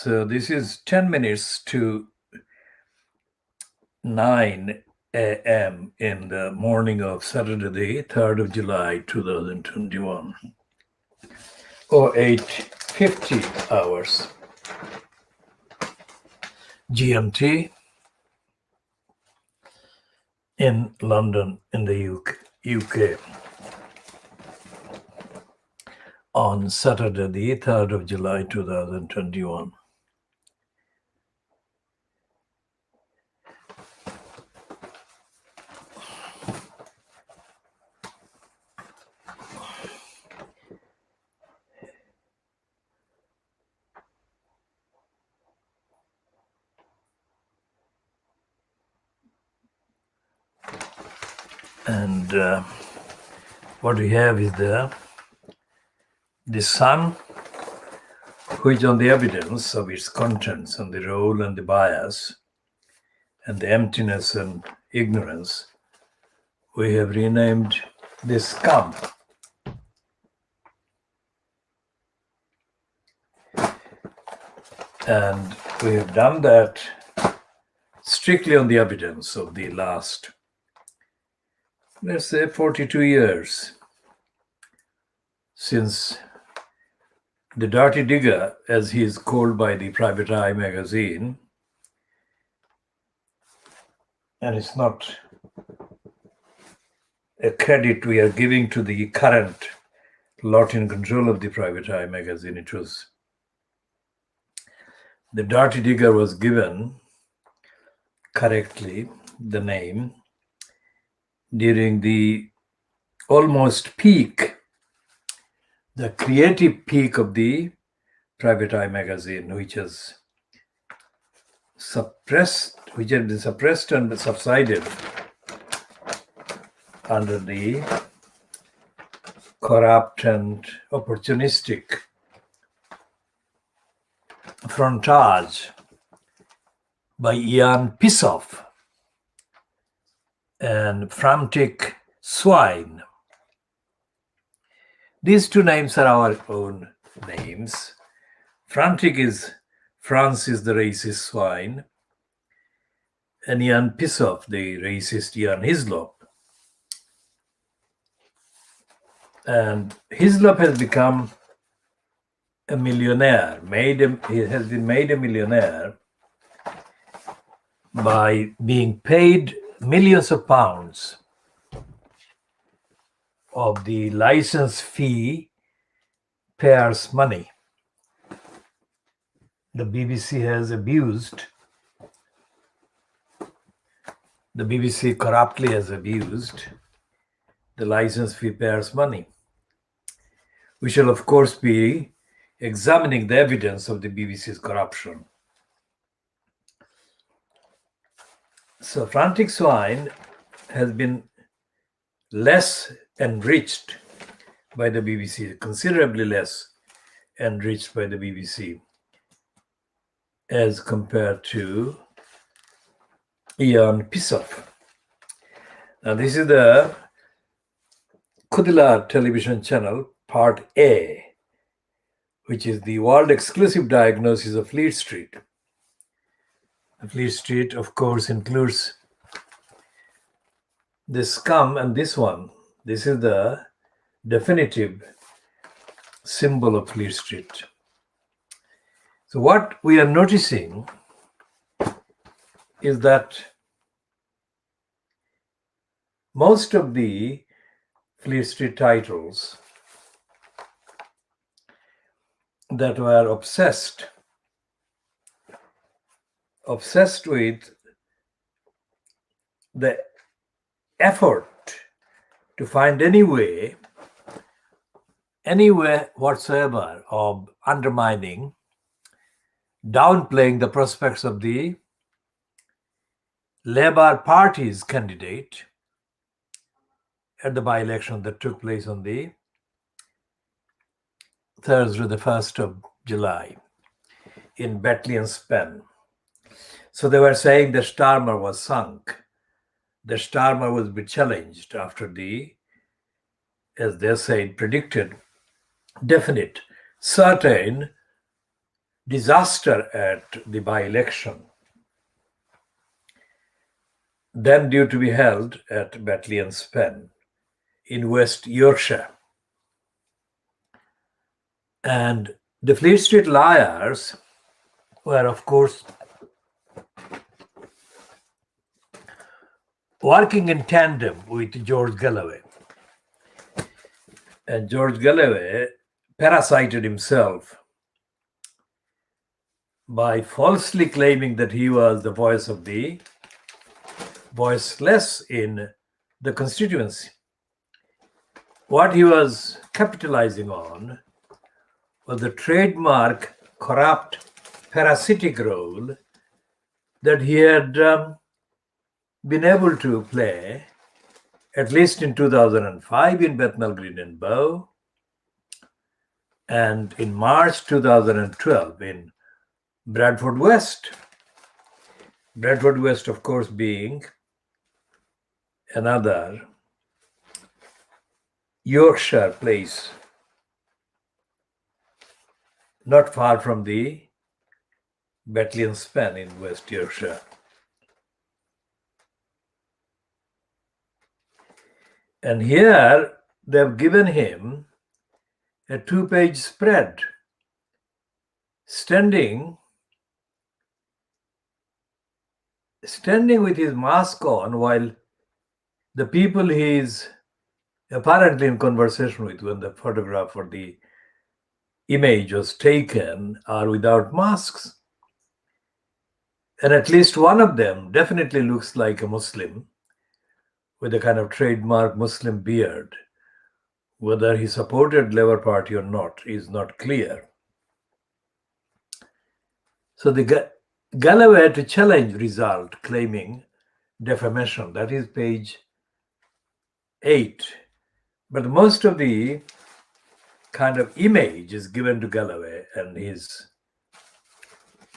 So this is 10 minutes to 9 a.m. in the morning of Saturday, the 3rd of July, 2021. Or 8:50 hours. GMT in London, in the UK. On Saturday, the 3rd of July, 2021. And what we have is the Sun, which on the evidence of its contents and the role and the bias and the emptiness and ignorance, we have renamed this scum. And we have done that strictly on the evidence of the last, let's say, 42 years since the dirty digger, as he is called by the Private Eye magazine, and it's not a credit we are giving to the current lot in control of the Private Eye magazine. It was the dirty digger was given correctly the name during the almost peak, the creative peak of the Private Eye magazine, which has been suppressed and subsided under the corrupt and opportunistic frontage by Ian Pissoff and Frantic Swine. These two names are our own names. Frantic is Francis the racist swine, and Ian Pissoff the racist Ian Hislop. And Hislop has become a millionaire. He has been made a millionaire by being paid millions of pounds of the license fee payers' money. The BBC corruptly has abused the license fee payers' money. We shall, of course, be examining the evidence of the BBC's corruption. So Frantic Swine has been less enriched by the BBC, considerably less enriched by the BBC as compared to Ian Pissoff. Now this is the KhoodeelaarTV television channel, Part A, which is the world exclusive diagnosis of Fleet Street. The Fleet Street, of course, includes this scum and this one. This is the definitive symbol of Fleet Street. So what we are noticing is that most of the Fleet Street titles that were obsessed with the effort to find any way whatsoever of undermining, downplaying the prospects of the Labour Party's candidate at the by-election that took place on the Thursday, the 1st of July in Bethlehem-Spen. So they were saying the Starmer was sunk. The Starmer will be challenged after the, as they said, predicted, definite, certain disaster at the by-election, then due to be held at Batley and Spen in West Yorkshire. And the Fleet Street Liars were, of course, working in tandem with George Galloway. And George Galloway parasited himself by falsely claiming that he was the voice of the voiceless in the constituency. What he was capitalizing on was the trademark corrupt parasitic role that he had been able to play, at least in 2005 in Bethnal Green and Bow, and in March 2012 in Bradford West. Bradford West, of course, being another Yorkshire place, not far from the Batley and Spen in West Yorkshire. And here they've given him a 2-page spread, standing with his mask on while the people he's apparently in conversation with when the photograph or the image was taken are without masks. And at least one of them definitely looks like a Muslim with a kind of trademark Muslim beard. Whether he supported Labour Party or not is not clear. So the Galloway had to challenge result claiming defamation. That is page 8. But most of the kind of image is given to Galloway and his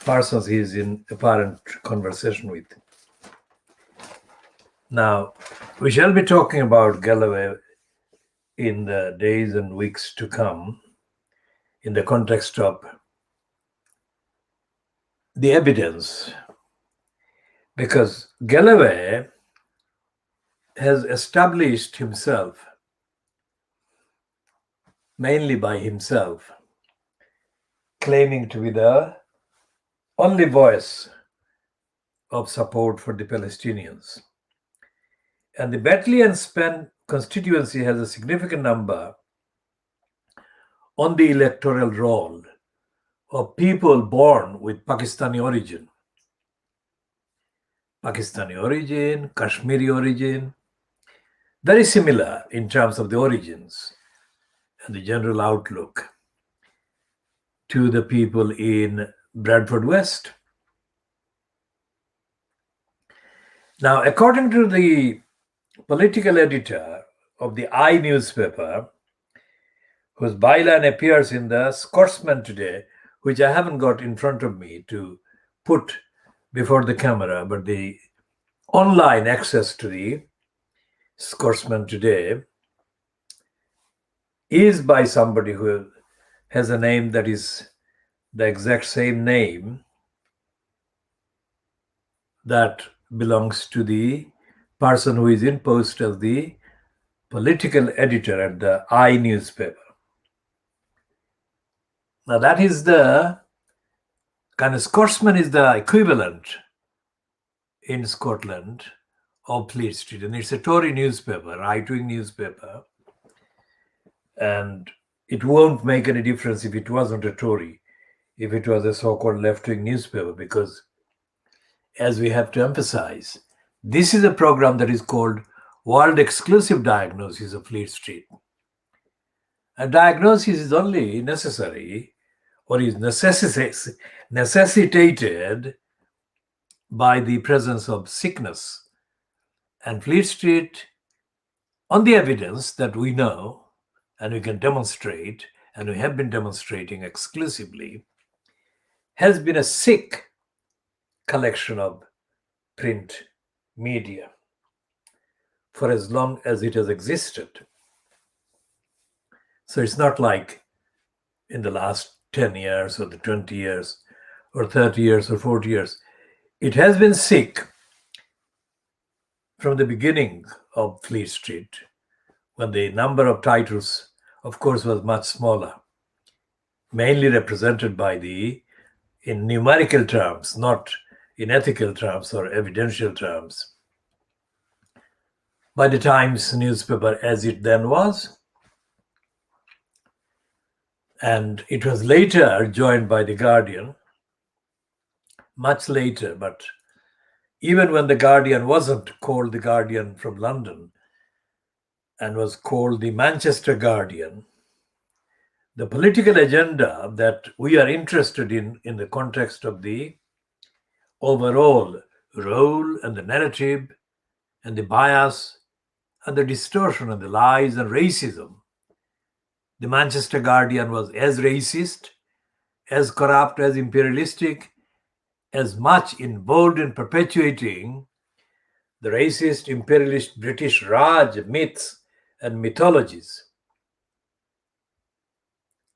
persons he is in apparent conversation with. Now, we shall be talking about Galloway in the days and weeks to come in the context of the evidence, because Galloway has established himself mainly by himself, claiming to be the only voice of support for the Palestinians. And the Batley and Spen constituency has a significant number on the electoral roll of people born with Pakistani origin, Kashmiri origin, very similar in terms of the origins and the general outlook to the people in Bradford West. Now, according to the political editor of the I newspaper, whose byline appears in the Scotsman today, which I haven't got in front of me to put before the camera, but the online access to the Scotsman today is by somebody who has a name that is the exact same name that belongs to the person who is in post as the political editor at the I newspaper. Now that is the kind of Scotsman is the equivalent in Scotland of Fleet Street, and it's a Tory newspaper, right-wing newspaper, and it won't make any difference if it wasn't a Tory, if it was a so-called left-wing newspaper, because as we have to emphasize, this is a program that is called World Exclusive Diagnosis of Fleet Street. A diagnosis is only necessary or is necessitated by the presence of sickness. And Fleet Street, on the evidence that we know and we can demonstrate, and we have been demonstrating exclusively, has been a sick collection of print media for as long as it has existed. So it's not like in the last 10 years or the 20 years or 30 years or 40 years. It has been sick from the beginning of Fleet Street, when the number of titles, of course, was much smaller, mainly represented by in numerical terms, not in ethical terms or evidential terms, by the Times newspaper as it then was. And it was later joined by the Guardian, much later. But even when the Guardian wasn't called the Guardian from London and was called the Manchester Guardian, the political agenda that we are interested in the context of the overall role and the narrative and the bias and the distortion and the lies and racism, the Manchester Guardian was as racist, as corrupt, as imperialistic, as much involved in perpetuating the racist, imperialist British Raj myths and mythologies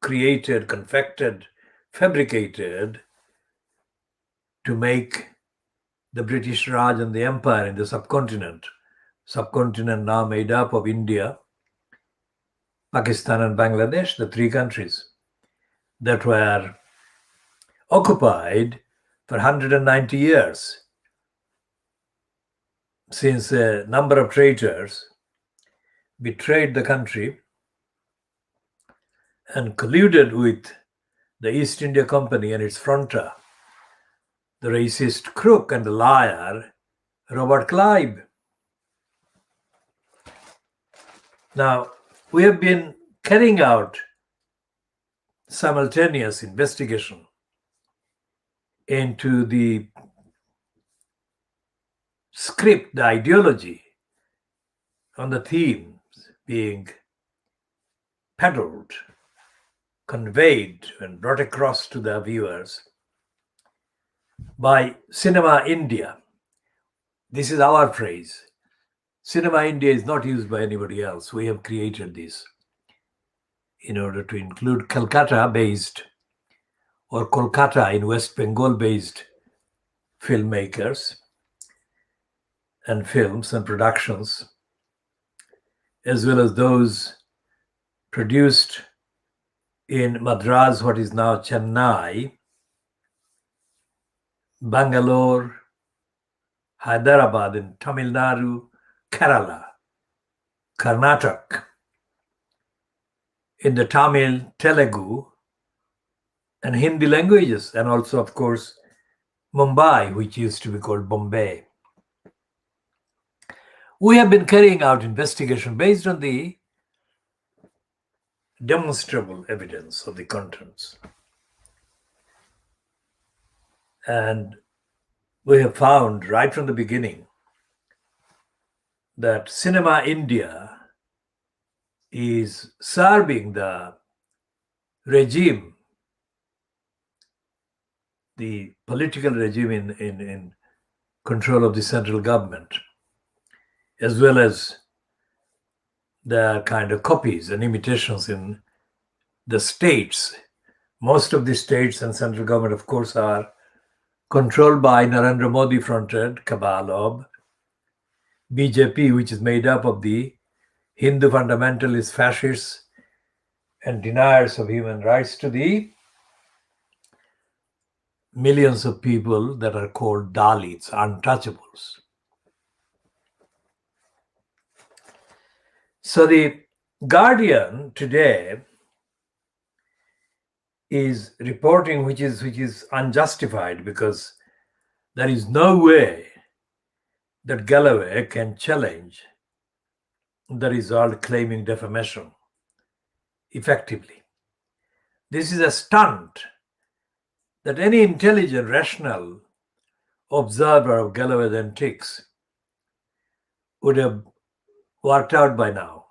created, confected, fabricated to make the British Raj and the empire in the subcontinent now made up of India, Pakistan and Bangladesh, the three countries that were occupied for 190 years, since a number of traitors betrayed the country and colluded with the East India Company and its fronter, the racist crook and the liar, Robert Clive. Now, we have been carrying out simultaneous investigation into the script, the ideology, on the themes being peddled, conveyed, and brought across to the viewers by Cinema India. This is our phrase. Cinema India is not used by anybody else. We have created this in order to include Calcutta-based or Kolkata in West Bengal-based filmmakers and films and productions, as well as those produced in Madras, what is now Chennai, Bangalore, Hyderabad in Tamil Nadu, Kerala, Karnataka, in the Tamil, Telugu, and Hindi languages, and also, of course, Mumbai, which used to be called Bombay. We have been carrying out investigation based on the demonstrable evidence of the contents. And we have found right from the beginning that Cinema India is serving the regime, the political regime in control of the central government, as well as the kind of copies and imitations in the states. Most of the states and central government, of course, are controlled by Narendra Modi fronted cabal of BJP, which is made up of the Hindu fundamentalist fascists and deniers of human rights to the millions of people that are called Dalits, untouchables. So the Guardian today is reporting which is unjustified, because there is no way that Galloway can challenge the result claiming defamation effectively. This is a stunt that any intelligent, rational observer of Galloway's antics would have worked out by now.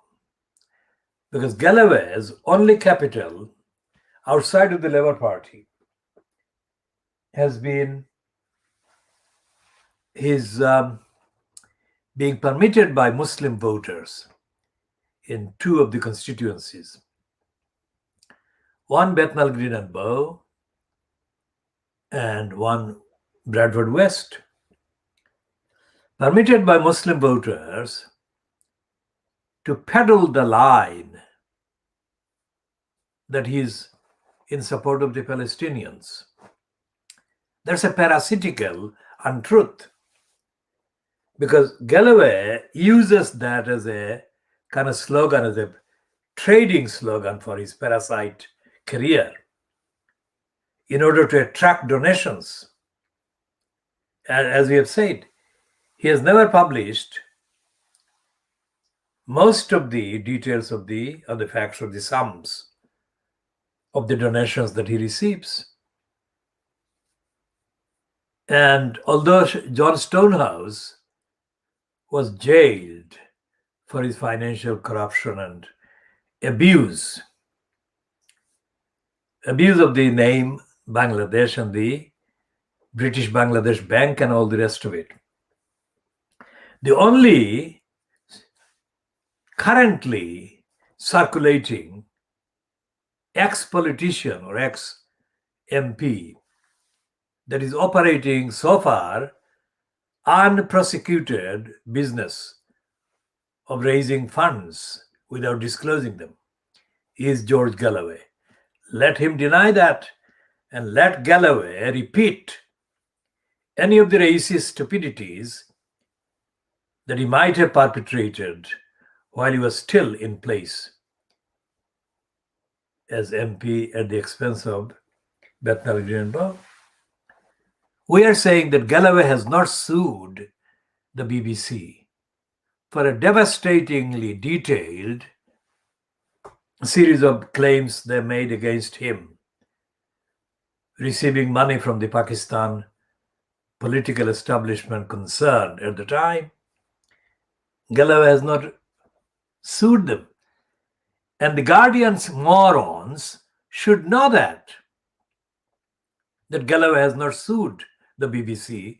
Because Galloway's only capital outside of the Labour Party has been his being permitted by Muslim voters in two of the constituencies, one Bethnal Green and Bow, and one Bradford West, permitted by Muslim voters to peddle the line that he is in support of the Palestinians. That's a parasitical untruth, because Galloway uses that as a kind of slogan, as a trading slogan for his parasite career in order to attract donations. And as we have said, he has never published most of the details of the facts of the sums of the donations that he receives. And although John Stonehouse was jailed for his financial corruption and abuse of the name Bangladesh and the British Bangladesh Bank and all the rest of it, the only currently circulating ex-politician or ex-MP that is operating so far unprosecuted business of raising funds without disclosing them is George Galloway. Let him deny that, and let Galloway repeat any of the racist stupidities that he might have perpetrated while he was still in place as MP at the expense of Bethnal Green and Bow. We are saying that Galloway has not sued the BBC for a devastatingly detailed series of claims they made against him, receiving money from the Pakistan political establishment concerned at the time. Galloway has not sued them. And the Guardian's morons should know that Galloway has not sued the BBC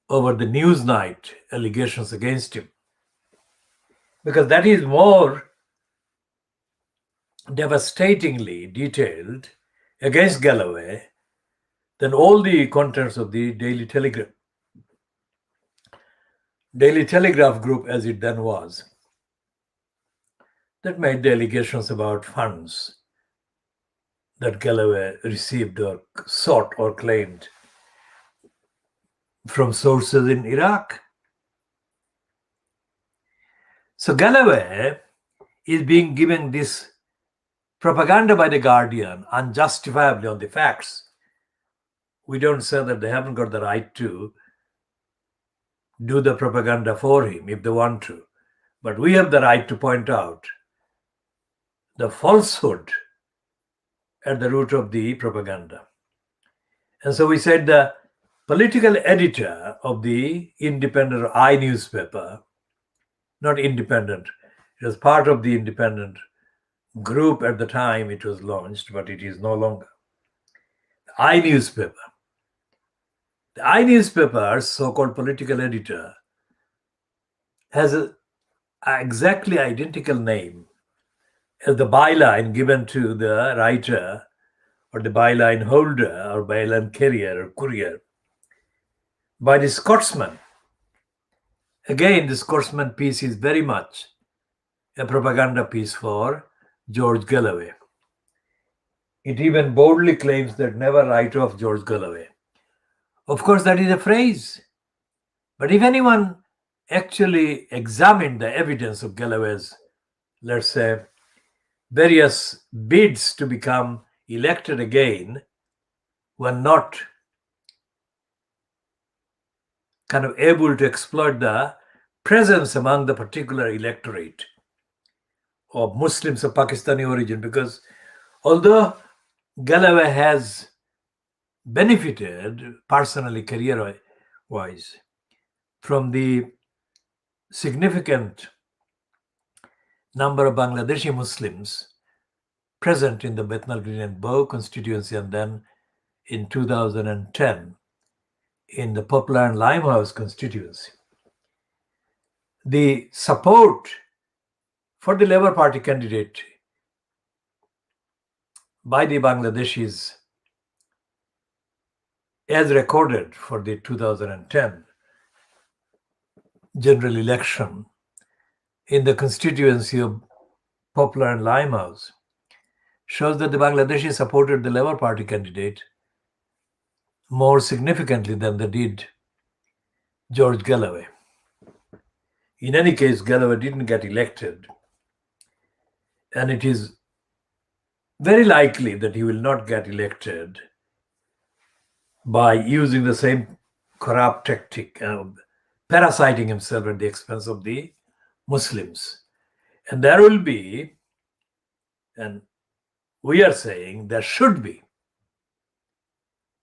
over the Newsnight allegations against him, because that is more devastatingly detailed against Galloway than all the contents of the Daily Telegraph. Daily Telegraph group, as it then was, that made the allegations about funds that Galloway received or sought or claimed from sources in Iraq. So Galloway is being given this propaganda by the Guardian unjustifiably on the facts. We don't say that they haven't got the right to do the propaganda for him if they want to, but we have the right to point out the falsehood at the root of the propaganda. And so we said the political editor of the Independent I newspaper, not independent, it was part of the independent group at the time it was launched, but it is no longer. The I newspaper. The I newspaper's so-called political editor has an exactly identical name as the byline given to the writer or the byline holder or byline carrier or courier by the Scotsman. Again, the Scotsman piece is very much a propaganda piece for George Galloway. It even boldly claims that never write off George Galloway. Of course, that is a phrase. But if anyone actually examined the evidence of Galloway's, let's say, various bids to become elected again were not kind of able to exploit the presence among the particular electorate of Muslims of Pakistani origin, because although Galloway has benefited personally, career-wise, from the significant number of Bangladeshi Muslims present in the Bethnal Green and Bow constituency, and then in 2010 in the Poplar and Limehouse constituency, the support for the Labour Party candidate by the Bangladeshis as recorded for the 2010 general election in the constituency of Poplar and Limehouse shows that the Bangladeshis supported the Labour Party candidate more significantly than they did George Galloway. In any case, Galloway didn't get elected, and it is very likely that he will not get elected by using the same corrupt tactic of parasiting himself at the expense of the Muslims. And there will be, and we are saying there should be,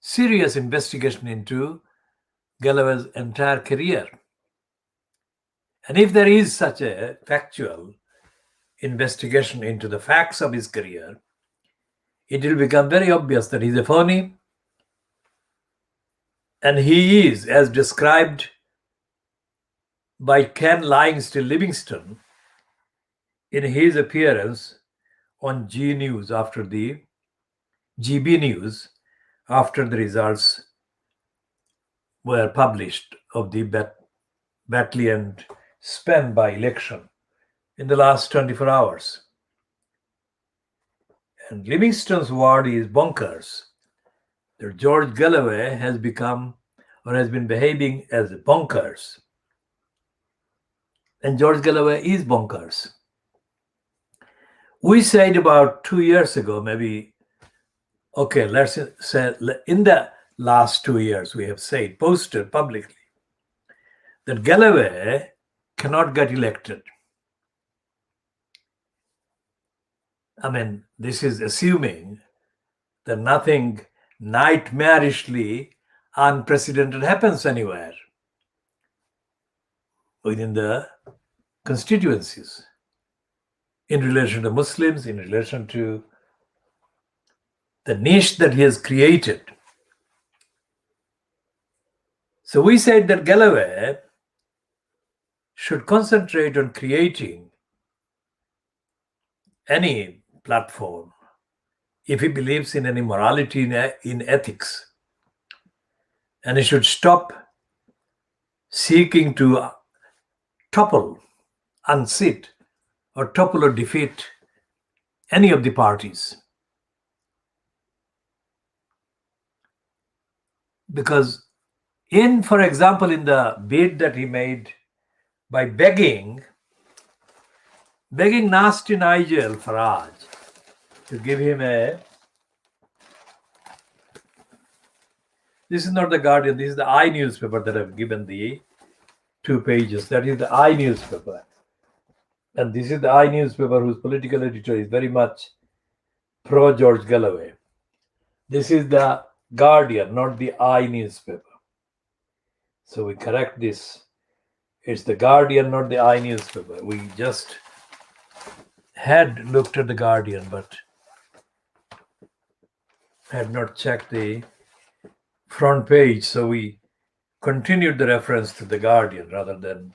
serious investigation into Galloway's entire career. And if there is such a factual investigation into the facts of his career, it will become very obvious that he's a phony, and he is, as described by Ken Livingston in his appearance on GB News after the results were published of the Batley and Spen by-election in the last 24 hours. And Livingston's word is bonkers, that George Galloway has become or has been behaving as bonkers. And George Galloway is bonkers. We said about 2 years ago, maybe, okay, let's say in the last 2 years, we have said, posted publicly, that Galloway cannot get elected. I mean, this is assuming that nothing nightmarishly unprecedented happens anywhere within the constituencies in relation to Muslims, in relation to the niche that he has created. So we said that Galloway should concentrate on creating any platform if he believes in any morality, in ethics. And he should stop seeking to topple, unseat, or topple or defeat any of the parties. Because for example, in the bid that he made by begging nasty Nigel Farage to give him this is not the Guardian, this is the I newspaper that I've given the 2 pages. That is the I newspaper. And this is the I newspaper whose political editor is very much pro-George Galloway. This is the Guardian, not the I newspaper. So we correct this. It's the Guardian, not the I newspaper. We just had looked at the Guardian, but had not checked the front page. So we continued the reference to the Guardian rather than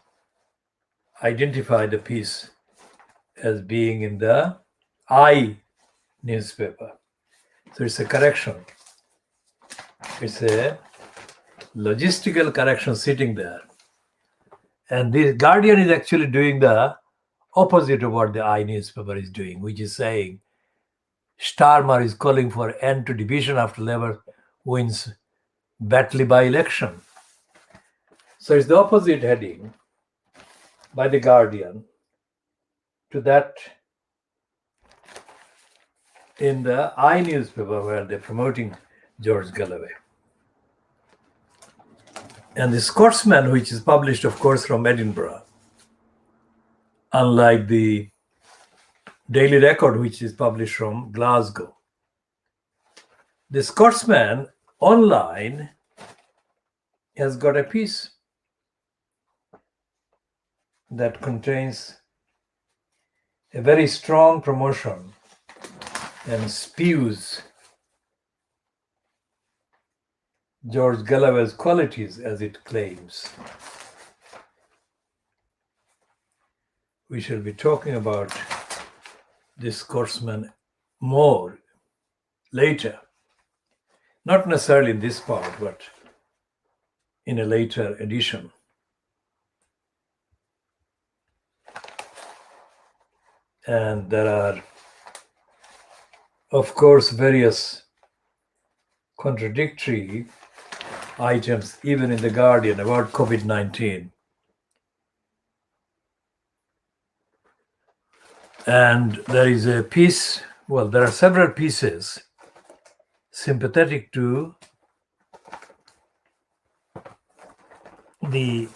identify the piece as being in the I newspaper. So it's a correction. It's a logistical correction sitting there. And the Guardian is actually doing the opposite of what the I newspaper is doing, which is saying Starmer is calling for end to division after Labour wins Batley by-election. So it's the opposite heading by the Guardian to that in the I newspaper where they're promoting George Galloway. And the Scotsman, which is published, of course, from Edinburgh, unlike the Daily Record, which is published from Glasgow. The Scotsman online has got a piece that contains a very strong promotion and spews George Galloway's qualities, as it claims. We shall be talking about this Scotsman more later. Not necessarily in this part, but in a later edition. And there are, of course, various contradictory items, even in The Guardian, about COVID-19. And there is a piece, well, there are several pieces sympathetic to the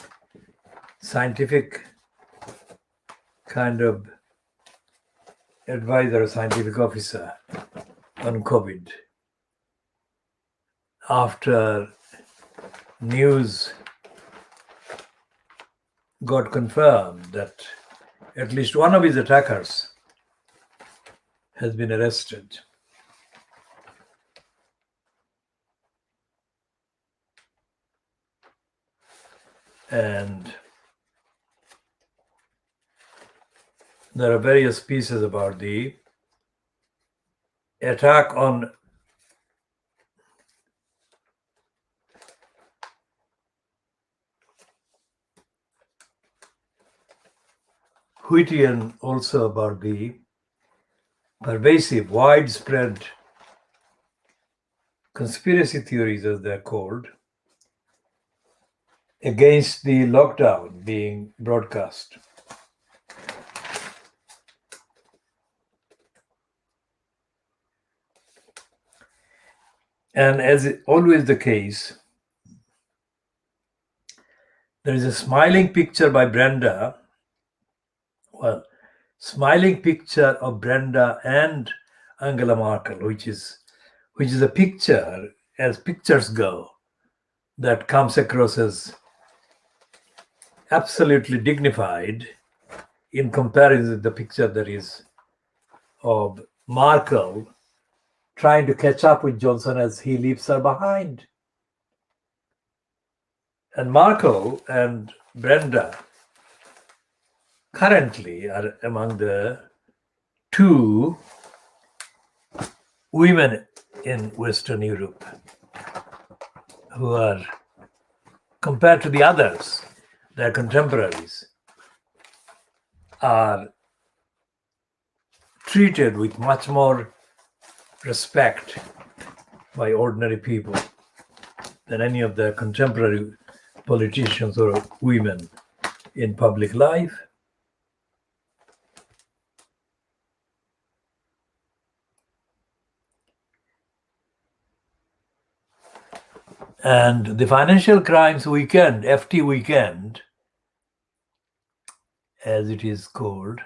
scientific kind of advisor, scientific officer on COVID. After news got confirmed that at least one of his attackers has been arrested. And there are various pieces about the attack on Haque, and also about the pervasive, widespread conspiracy theories, as they're called, against the lockdown being broadcast. And as is always the case, there is a smiling picture by Brenda. Well, smiling picture of Brenda and Angela Merkel, which is a picture, as pictures go, that comes across as absolutely dignified in comparison with the picture that is of Merkel trying to catch up with Johnson as he leaves her behind. And Merkel and Brenda currently are among the two women in Western Europe who are, compared to the others, their contemporaries, are treated with much more respect by ordinary people than any of their contemporary politicians or women in public life. And the Financial Crimes Weekend, FT Weekend, as it is called,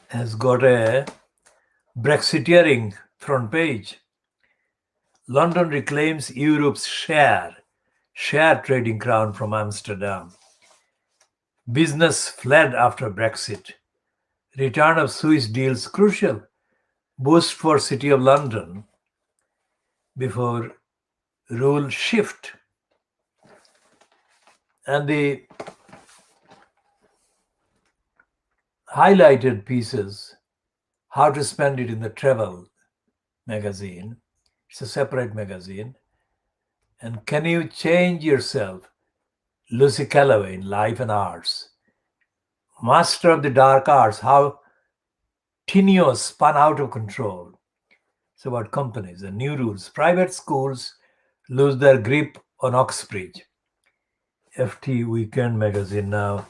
has got a Brexiteering front page. London reclaims Europe's share trading crown from Amsterdam. Business fled after Brexit. Return of Swiss deals crucial. Boost for City of London before rule shift. And the highlighted pieces, how to spend it in the travel magazine. It's a separate magazine. And can you change yourself? Lucy Calloway in Life and Arts. Master of the Dark Arts, how Tinios spun out of control. It's about companies and new rules. Private schools lose their grip on Oxbridge. FT Weekend magazine now.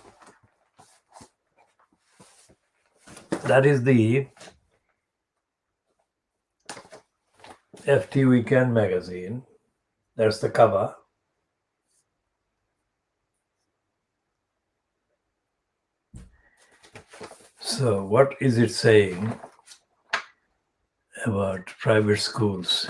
That is the FT Weekend magazine. There's the cover. So what is it saying about private schools?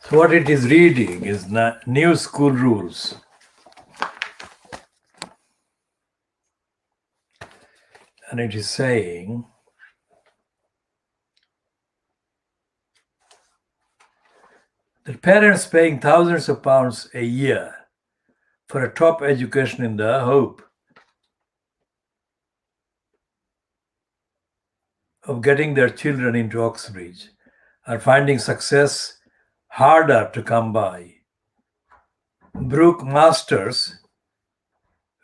So what it is reading is new school rules. And it is saying that parents paying thousands of pounds a year for a top education in the hope of getting their children into Oxbridge are finding success harder to come by. Brooke Masters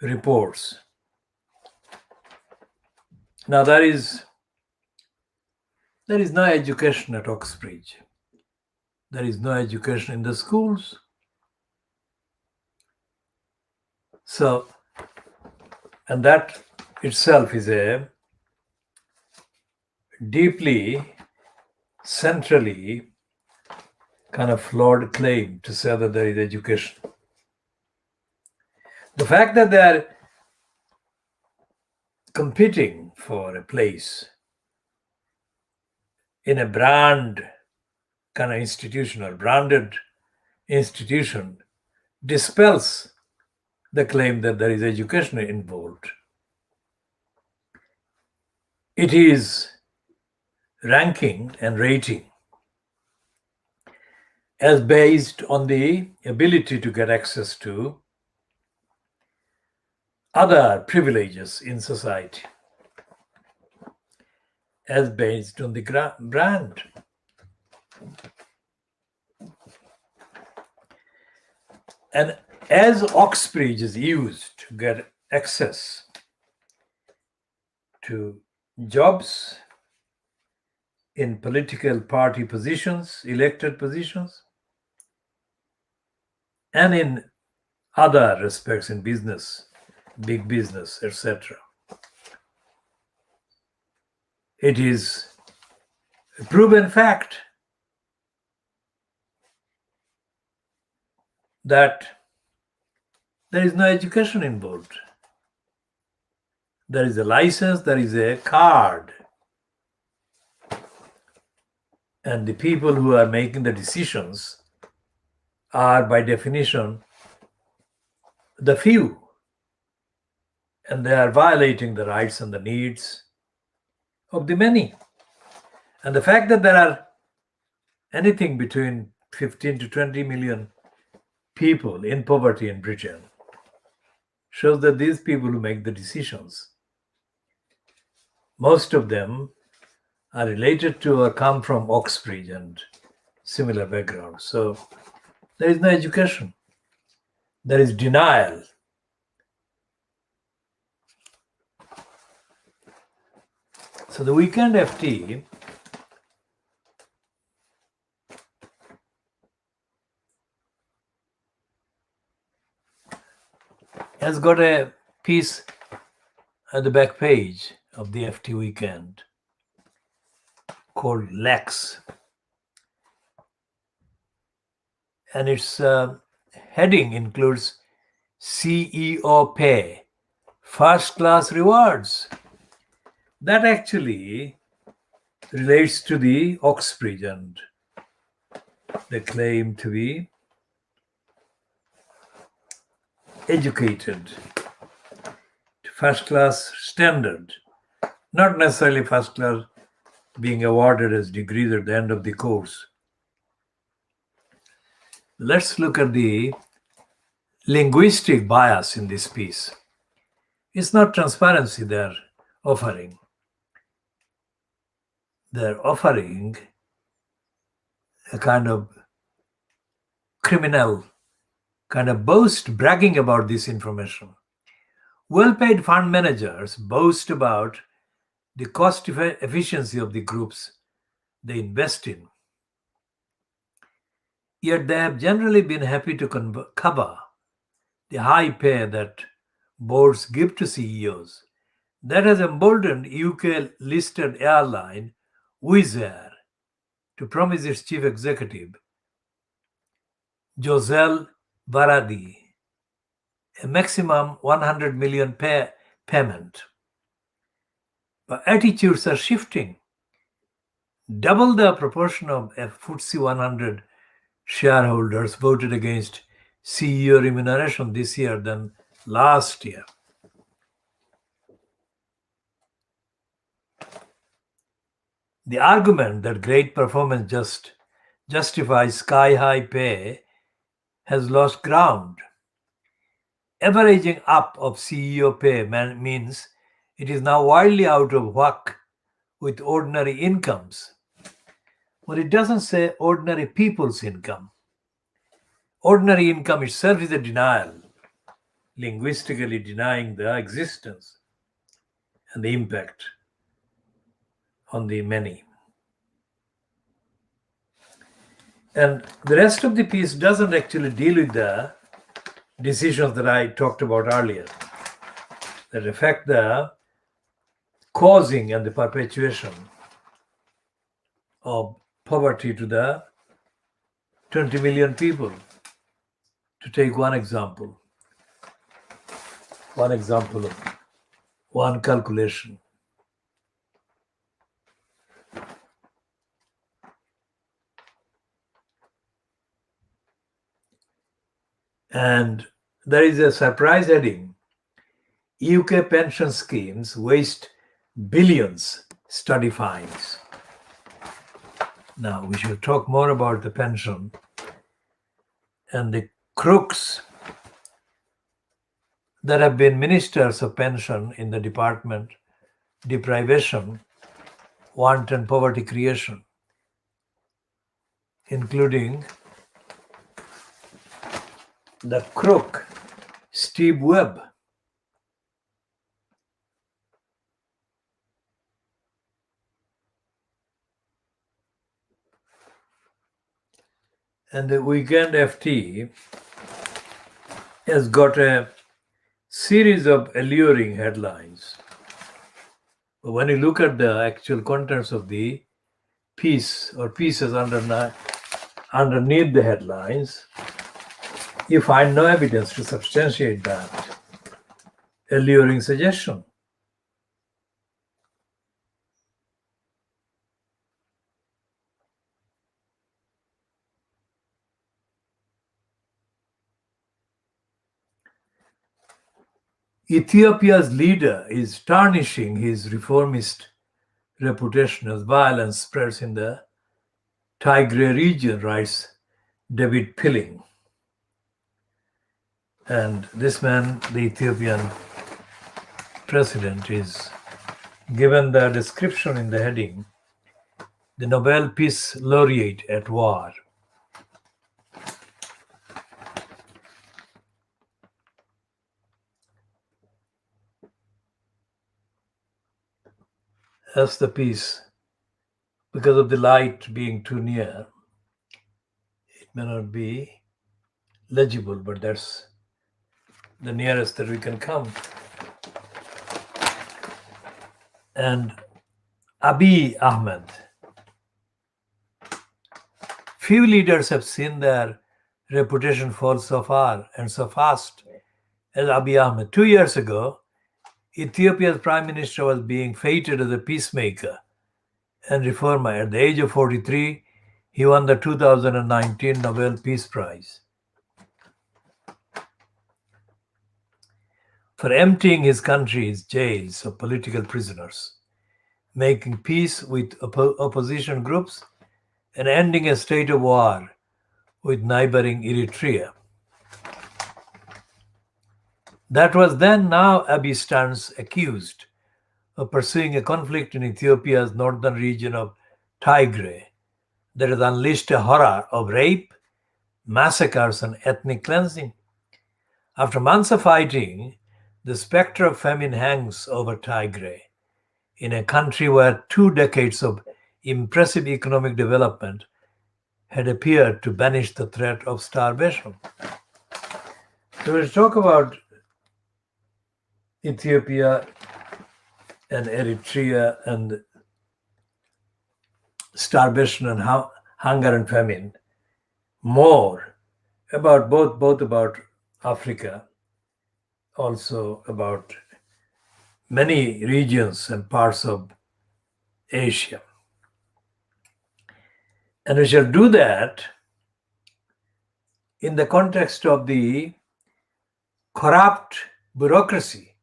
reports. Now there is no education at Oxbridge. There is no education in the schools. So, and that itself is a deeply, centrally kind of flawed claim to say that there is education. The fact that they are competing for a place in a brand kind of institution or branded institution dispels the claim that there is education involved. It is ranking and rating as based on the ability to get access to other privileges in society, as based on the brand. And as Oxbridge is used to get access to jobs in political party positions, elected positions, and in other respects in business, big business, etc. It is a proven fact that there is no education involved. There is a license, there is a card. And the people who are making the decisions are, by definition, the few. And they are violating the rights and the needs of the many. And the fact that there are anything between 15 to 20 million people in poverty in Britain shows that these people who make the decisions, most of them are related to or come from Oxbridge and similar backgrounds. So there is no education. There is denial. So the Weekend FT has got a piece at the back page of the FT Weekend called Lex. And its heading includes CEO pay, first class rewards. That actually relates to the Oxbridge and they claim to be educated to first class standard, not necessarily first class being awarded as degrees at the end of the course. Let's look at the linguistic bias in this piece. It's not transparency they're offering. They're offering a kind of criminal kind of boast, bragging about this information. Well-paid fund managers boast about the cost efficiency of the groups they invest in. Yet they have generally been happy to cover the high pay that boards give to CEOs. That has emboldened UK-listed airline Wizz Air to promise its chief executive, Josel Varadi, a maximum 100 million payment. But attitudes are shifting. Double the proportion of FTSE 100 shareholders voted against CEO remuneration this year than last year. The argument that great performance just justifies sky-high pay has lost ground. Averaging up of CEO pay means it is now wildly out of whack with ordinary incomes. But it doesn't say ordinary people's income. Ordinary income itself is a denial, linguistically denying the existence and the impact on the many. And the rest of the piece doesn't actually deal with the decisions that I talked about earlier that affect the causing and the perpetuation of poverty to the 20 million people. To take one example of one calculation. And there is a surprise heading: UK pension schemes waste billions, study finds. Now we should talk more about the pension and the crooks that have been ministers of pension in the department: deprivation, want and poverty creation, including the crook Steve Webb. And the Weekend FT has got a series of alluring headlines. But when you look at the actual contents of the piece or pieces underneath the headlines, you find no evidence to substantiate that alluring suggestion. Ethiopia's leader is tarnishing his reformist reputation as violence spreads in the Tigray region, writes David Pilling. And this man, the Ethiopian president, is given the description in the heading, the Nobel Peace Laureate at war. That's the piece. Because of the light being too near, it may not be legible, but that's the nearest that we can come. And Abiy Ahmed. Few leaders have seen their reputation fall so far and so fast as Abiy Ahmed. 2 years ago, Ethiopia's prime minister was being feted as a peacemaker and reformer. At the age of 43, he won the 2019 Nobel Peace Prize for emptying his country's jails of political prisoners, making peace with opposition groups, and ending a state of war with neighboring Eritrea. That was then. Now Abiy stands accused of pursuing a conflict in Ethiopia's northern region of Tigray that has unleashed a horror of rape, massacres, and ethnic cleansing. After months of fighting, the specter of famine hangs over Tigray, in a country where 2 decades of impressive economic development had appeared to banish the threat of starvation. So we'll talk about Ethiopia and Eritrea and starvation and hunger and famine more, about both about Africa, also about many regions and parts of Asia. And we shall do that in the context of the corrupt bureaucracy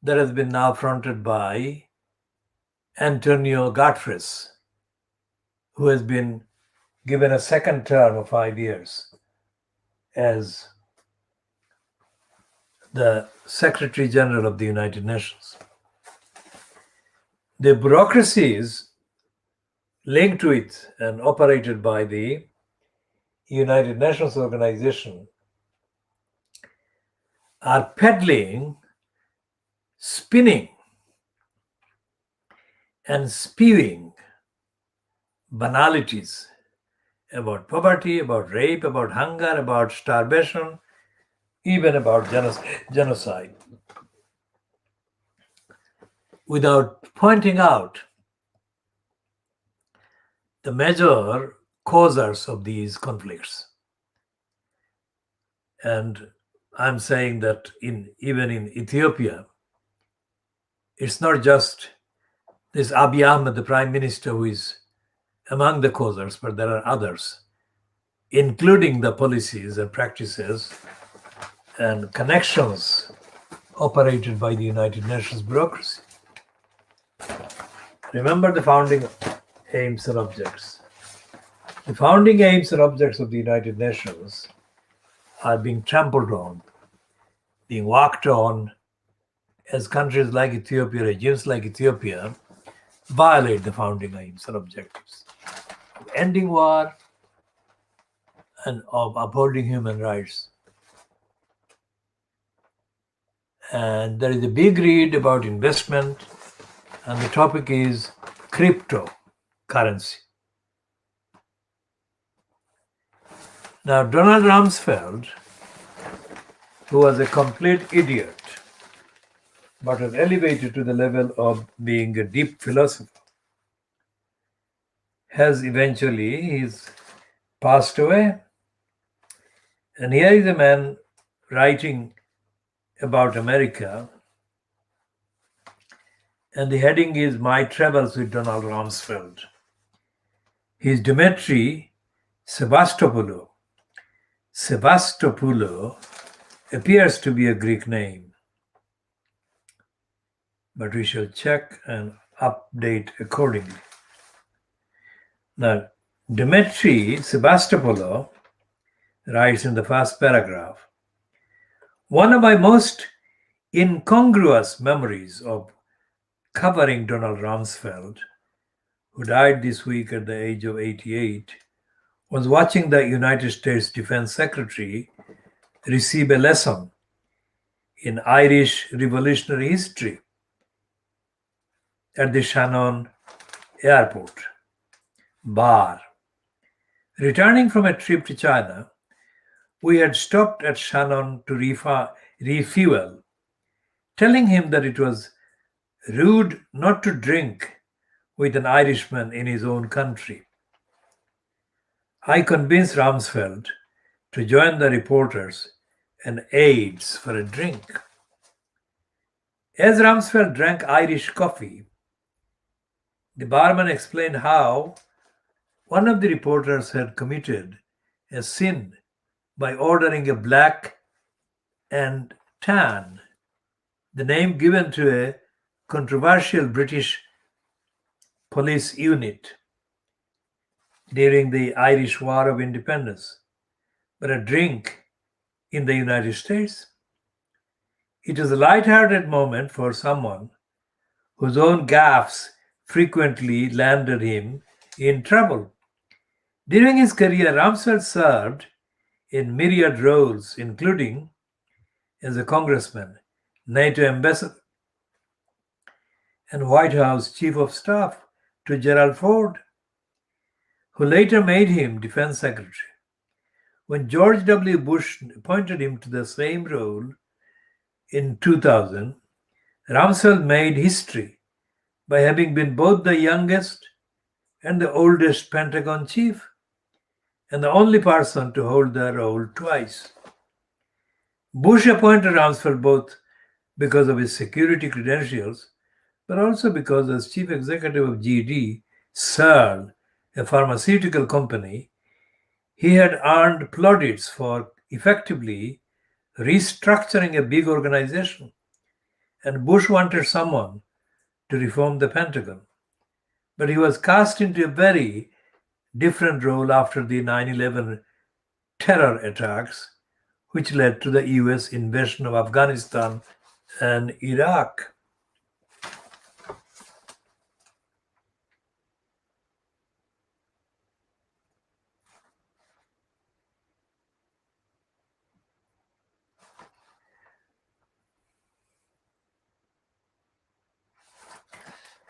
that has been now fronted by Antonio Guterres, who has been given a second term of 5 years as the Secretary General of the United Nations. The bureaucracies linked to it and operated by the United Nations organization are peddling, spinning, and spewing banalities about poverty, about rape, about hunger, about starvation, even about genocide, without pointing out the major causes of these conflicts. And I'm saying that even in Ethiopia, it's not just this Abiy Ahmed, the prime minister, who is among the causes, but there are others, including the policies and practices and connections operated by the United Nations bureaucracy. Remember the founding aims and objects. The founding aims and objects of the United Nations are being trampled on, being walked on, as countries like Ethiopia, regimes like Ethiopia, violate the founding aims and objectives of ending war and of upholding human rights. And there is a big read about investment, and the topic is cryptocurrency. Now, Donald Rumsfeld, who was a complete idiot, but was elevated to the level of being a deep philosopher, has eventually he's passed away. And here is a man writing about America, and the heading is My Travels with Donald Rumsfeld. He's Dimitri Sevastopoulou. Sevastopoulou appears to be a Greek name, but we shall check and update accordingly. Now, Dimitri Sevastopoulou writes in the first paragraph, one of my most incongruous memories of covering Donald Rumsfeld, who died this week at the age of 88, was watching the United States Defense Secretary receive a lesson in Irish revolutionary history at the Shannon Airport bar. Returning from a trip to China, we had stopped at Shannon to refuel, telling him that it was rude not to drink with an Irishman in his own country. I convinced Rumsfeld to join the reporters and aides for a drink. As Rumsfeld drank Irish coffee, the barman explained how one of the reporters had committed a sin by ordering a black and tan, the name given to a controversial British police unit during the Irish War of Independence, but a drink in the United States. It was a light-hearted moment for someone whose own gaffes frequently landed him in trouble. During his career, Rumsfeld served in myriad roles, including as a congressman, NATO ambassador, and White House chief of staff to Gerald Ford, who later made him defense secretary. When George W. Bush appointed him to the same role in 2000, Rumsfeld made history by having been both the youngest and the oldest Pentagon chief, and the only person to hold the role twice. Bush appointed Rumsfeld both because of his security credentials, but also because as chief executive of GD, Searle, a pharmaceutical company, he had earned plaudits for effectively restructuring a big organization, and Bush wanted someone to reform the Pentagon. But he was cast into a very different role after the 9/11 terror attacks, which led to the US invasion of Afghanistan and Iraq.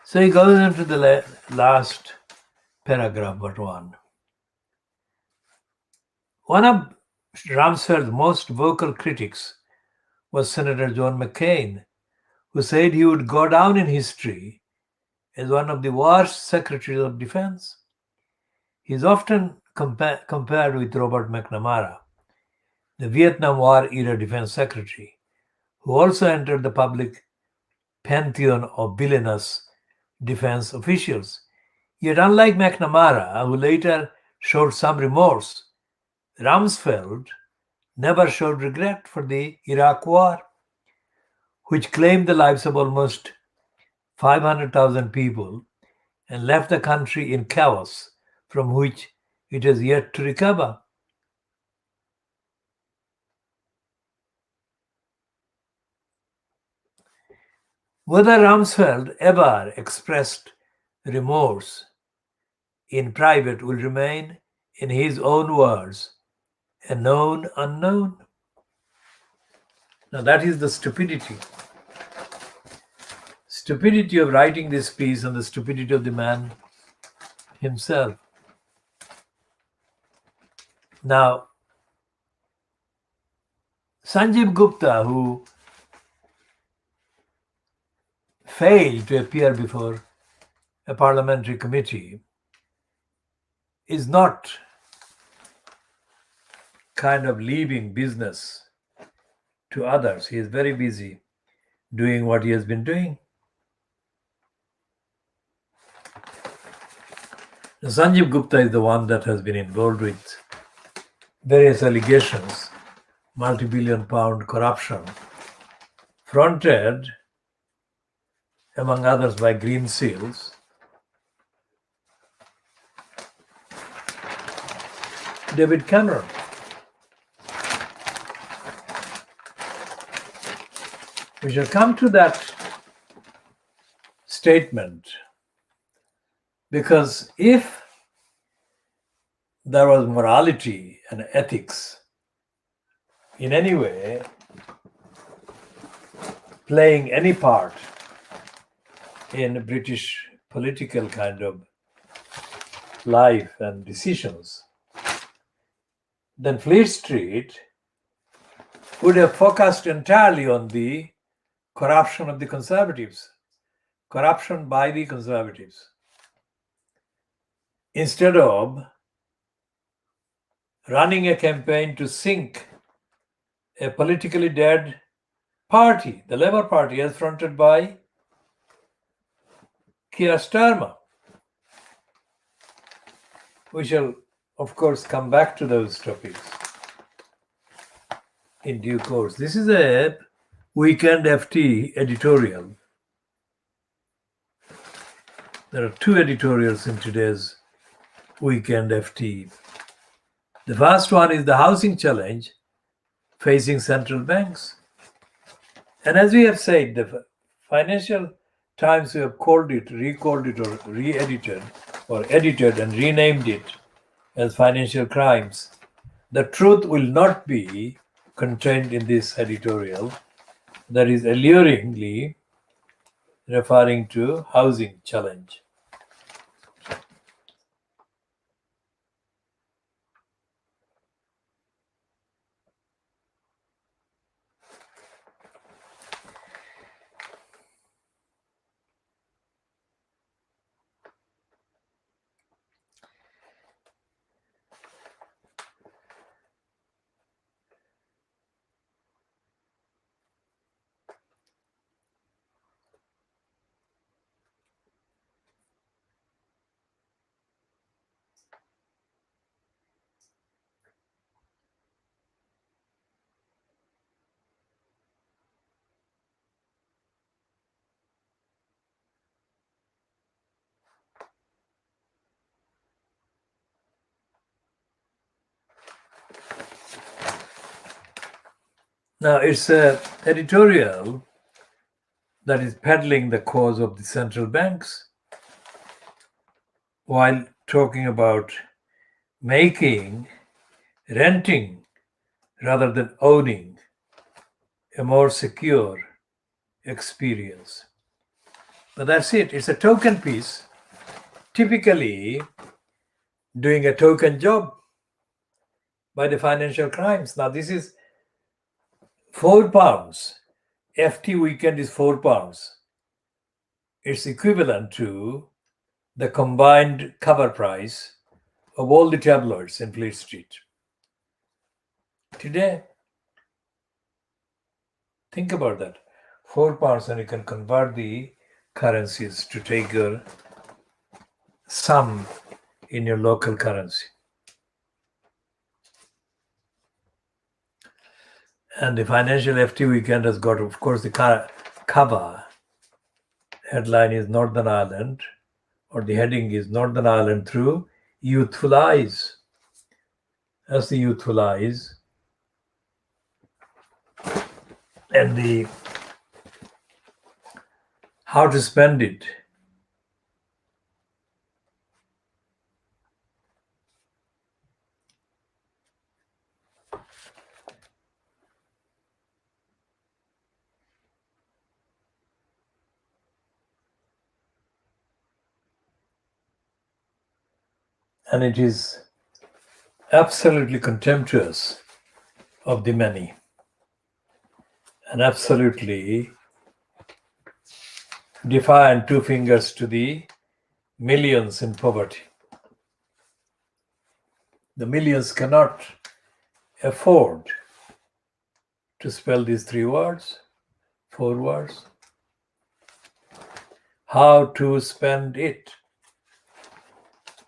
So he goes into the last paragraph, but one. One of Rumsfeld's most vocal critics was Senator John McCain, who said he would go down in history as one of the worst secretaries of defense. He is often compared with Robert McNamara, the Vietnam War era defense secretary, who also entered the public pantheon of villainous defense officials. Yet, unlike McNamara, who later showed some remorse, Rumsfeld never showed regret for the Iraq War, which claimed the lives of almost 500,000 people and left the country in chaos from which it has yet to recover. Whether Rumsfeld ever expressed remorse in private will remain, in his own words, a known unknown. Now that is the stupidity. Stupidity of writing this piece and the stupidity of the man himself. Now, Sanjeev Gupta, who failed to appear before a parliamentary committee, is not kind of leaving business to others. He is very busy doing what he has been doing. Sanjeev Gupta is the one that has been involved with various allegations, multi-billion pound corruption, fronted, among others, by Green Seals, David Cameron. We shall come to that statement, because if there was morality and ethics in any way playing any part in British political kind of life and decisions, then Fleet Street would have focused entirely on the corruption of the Conservatives, corruption by the Conservatives, instead of running a campaign to sink a politically dead party, the Labour Party, as fronted by Keir Starmer. We shall, of course, come back to those topics in due course. This is a Weekend FT editorial. There are two editorials in today's Weekend FT. The first one is the housing challenge facing central banks. And as we have said, the Financial Times, we have called it, recalled it, or re-edited, or edited and renamed it as Financial Crimes. The truth will not be contained in this editorial that is alluringly referring to housing challenge. Now, it's a editorial that is peddling the cause of the central banks while talking about making renting rather than owning a more secure experience. But that's it. It's a token piece, typically doing a token job by the financial crimes. Now, this is £4. FT weekend is £4. It's equivalent to the combined cover price of all the tabloids in Fleet Street. Today, think about that. £4, and you can convert the currencies to take your sum in your local currency. And the financial FT weekend has got, of course, the cover headline is Northern Ireland, or the heading is Northern Ireland through youthful eyes. That's the youthful eyes. And the how to spend it. And it is absolutely contemptuous of the many and absolutely defiant two fingers to the millions in poverty. The millions cannot afford to spell these 3 words, 4 words. How to spend it.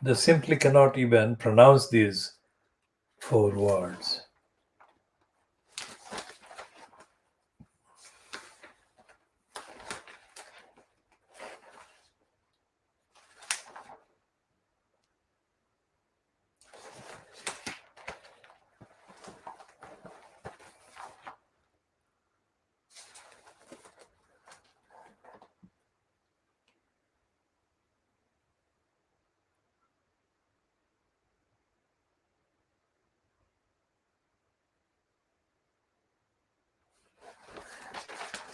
They simply cannot even pronounce these 4 words.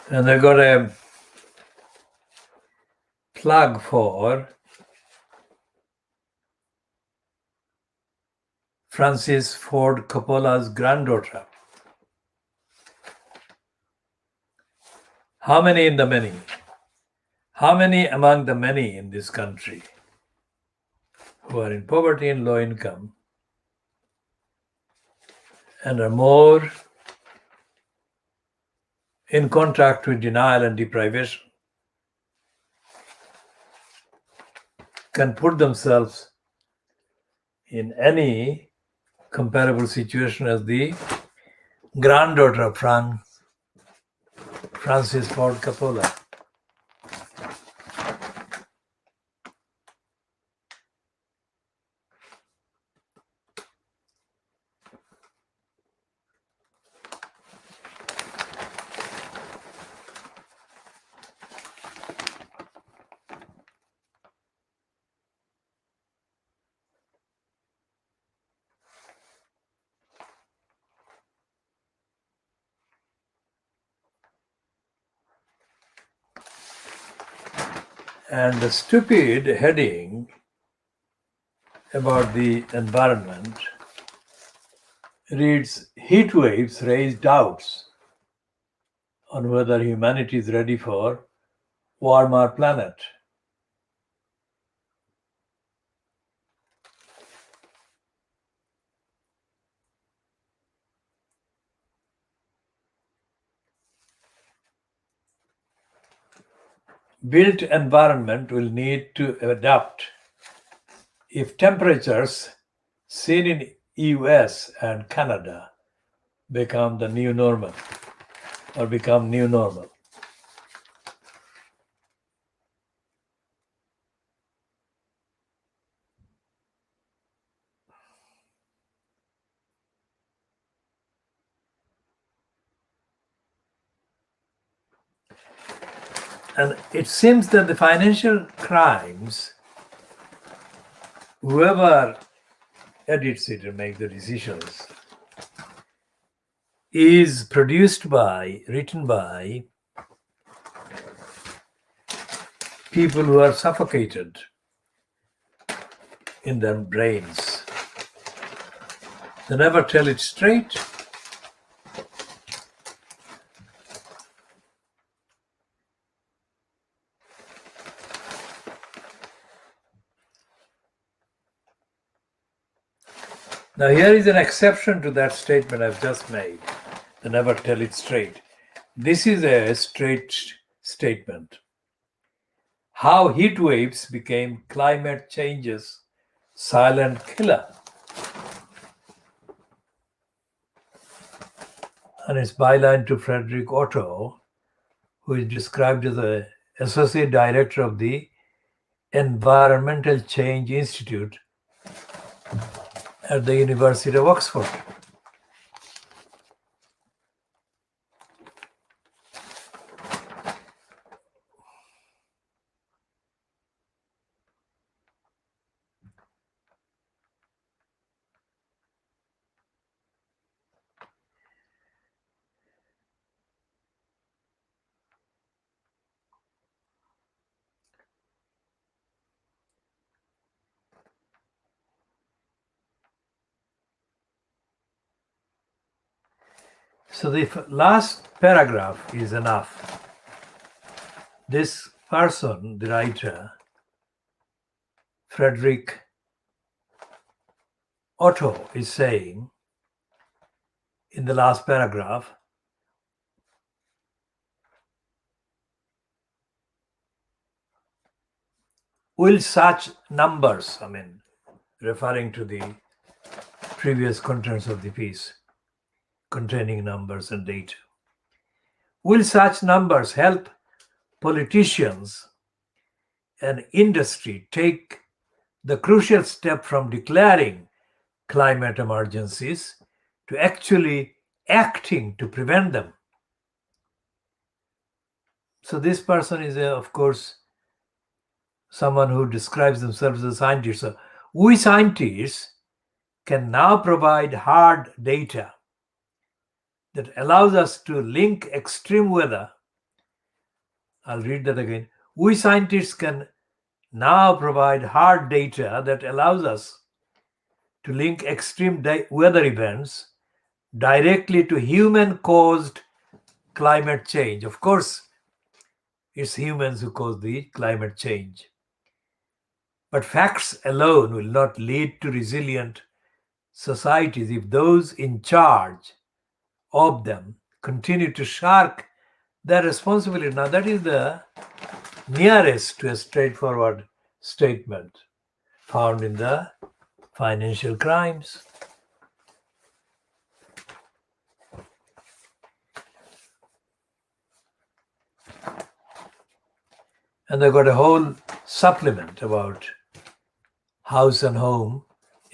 And they got a plug for Francis Ford Coppola's granddaughter. How many in the many? How many among the many in this country who are in poverty and low income and are more in contact with denial and deprivation can put themselves in any comparable situation as the granddaughter of Francis Ford Coppola? And the stupid heading about the environment reads, heat waves raise doubts on whether humanity is ready for warmer planet. Built environment will need to adapt if temperatures seen in US and Canada become the new normal or become new normal. And it seems that the financial crimes, whoever edits it and makes the decisions, is written by people who are suffocated in their brains. They never tell it straight. Now here is an exception to that statement I've just made. They never tell it straight. This is a straight statement. How heat waves became climate change's silent killer. And it's byline to Frederick Otto, who is described as the Associate Director of the Environmental Change Institute at the University of Oxford. So the last paragraph is enough. This person, the writer, Frederick Otto, is saying in the last paragraph, will such numbers, referring to the previous contents of the piece, containing numbers and data, will such numbers help politicians and industry take the crucial step from declaring climate emergencies to actually acting to prevent them? So this person is, of course, someone who describes themselves as a scientist. So we scientists can now provide hard data that allows us to link extreme weather. I'll read that again. We scientists can now provide hard data that allows us to link extreme weather events directly to human-caused climate change. Of course, it's humans who cause the climate change. But facts alone will not lead to resilient societies if those in charge of them continue to shirk their responsibility. Now, that is the nearest to a straightforward statement found in the financial crimes. And they got a whole supplement about house and home,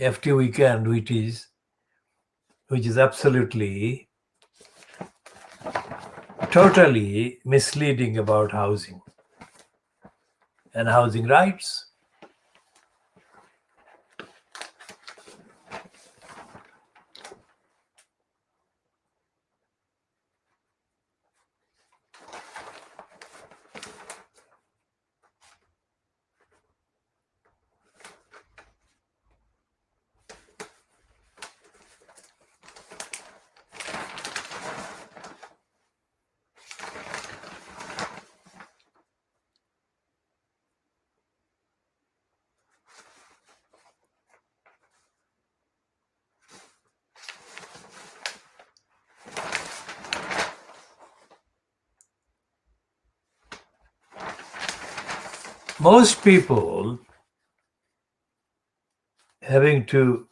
FT Weekend, which is absolutely totally misleading about housing and housing rights. Most people having to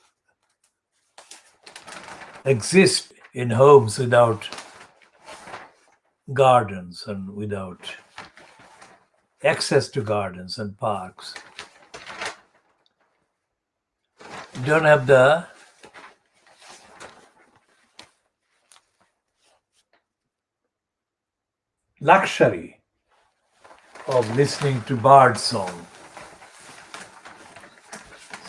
exist in homes without gardens and without access to gardens and parks don't have the luxury of listening to bird song.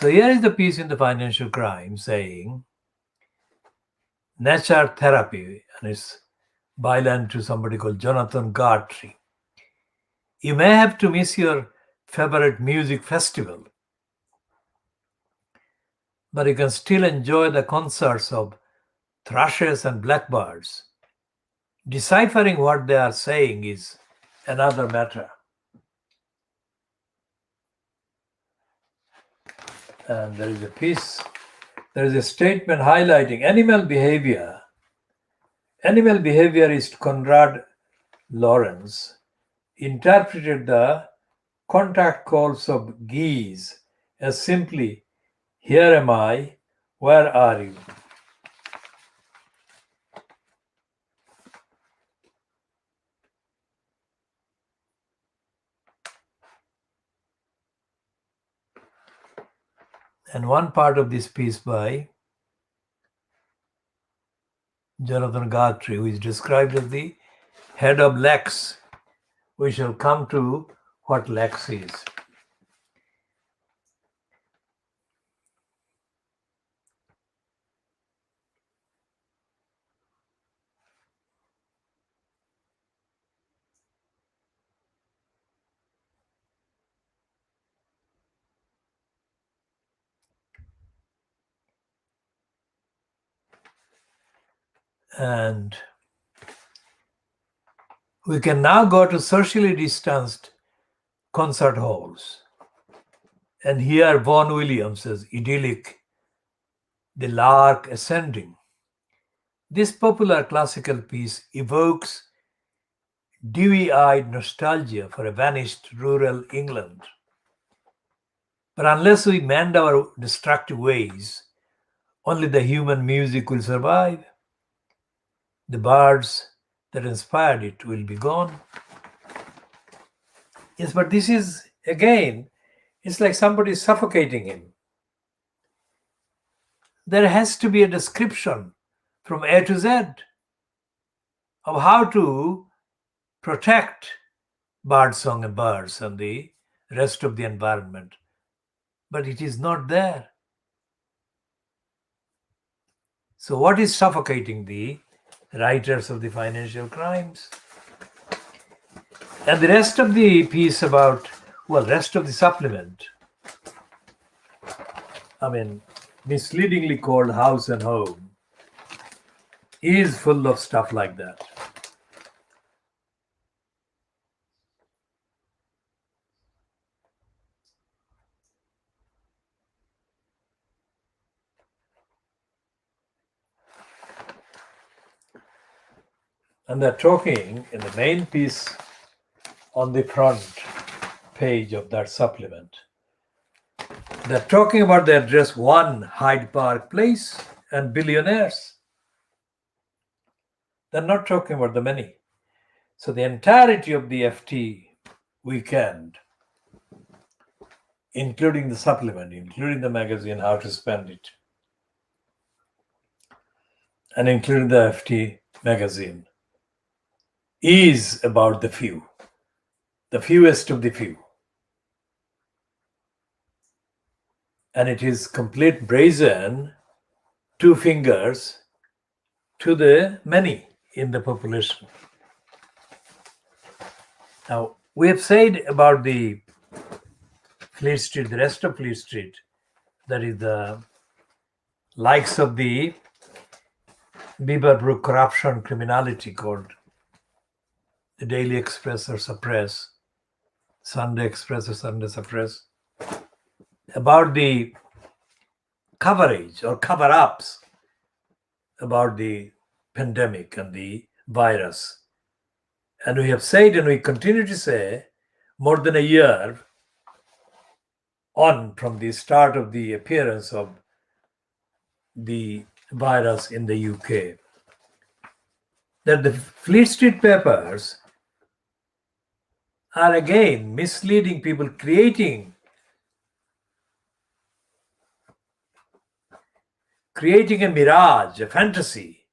So here is the piece in the Financial Crime saying, nature therapy, and it's byline to somebody called Jonathan Gartrey. You may have to miss your favorite music festival, but you can still enjoy the concerts of thrushes and blackbirds. Deciphering what they are saying is another matter. And there is a piece, there is a statement highlighting animal behavior. Animal behaviorist Conrad Lawrence interpreted the contact calls of geese as simply, "Here am I, where are you?" And one part of this piece by Jonathan Gartrey, who is described as the head of Lex. We shall come to what Lex is. And we can now go to socially distanced concert halls and hear Vaughan Williams's idyllic "The Lark Ascending." This popular classical piece evokes dewy-eyed nostalgia for a vanished rural England. But unless we mend our destructive ways, only the human music will survive. The birds that inspired it will be gone. Yes, but this is, again, it's like somebody suffocating him. There has to be a description from A to Z of how to protect birdsong and birds and the rest of the environment. But it is not there. So what is suffocating the writers of the financial crimes? And the rest of the piece about, well, rest of the supplement, misleadingly called House and Home, is full of stuff like that. And they're talking in the main piece on the front page of that supplement. They're talking about the address 1 Hyde Park Place and billionaires. They're not talking about the many. So the entirety of the FT weekend, including the supplement, including the magazine, How to Spend It, and including the FT magazine, is about the few, the fewest of the few. And it is complete brazen, two fingers to the many in the population. Now, we have said about the Fleet Street, the rest of Fleet Street, that is the likes of the Beaverbrook corruption criminality called the Daily Express or Suppress, Sunday Express or Sunday Suppress, about the coverage or cover-ups about the pandemic and the virus. And we have said, and we continue to say, more than a year on from the start of the appearance of the virus in the UK, that the Fleet Street papers are again misleading people, creating a mirage, a fantasy,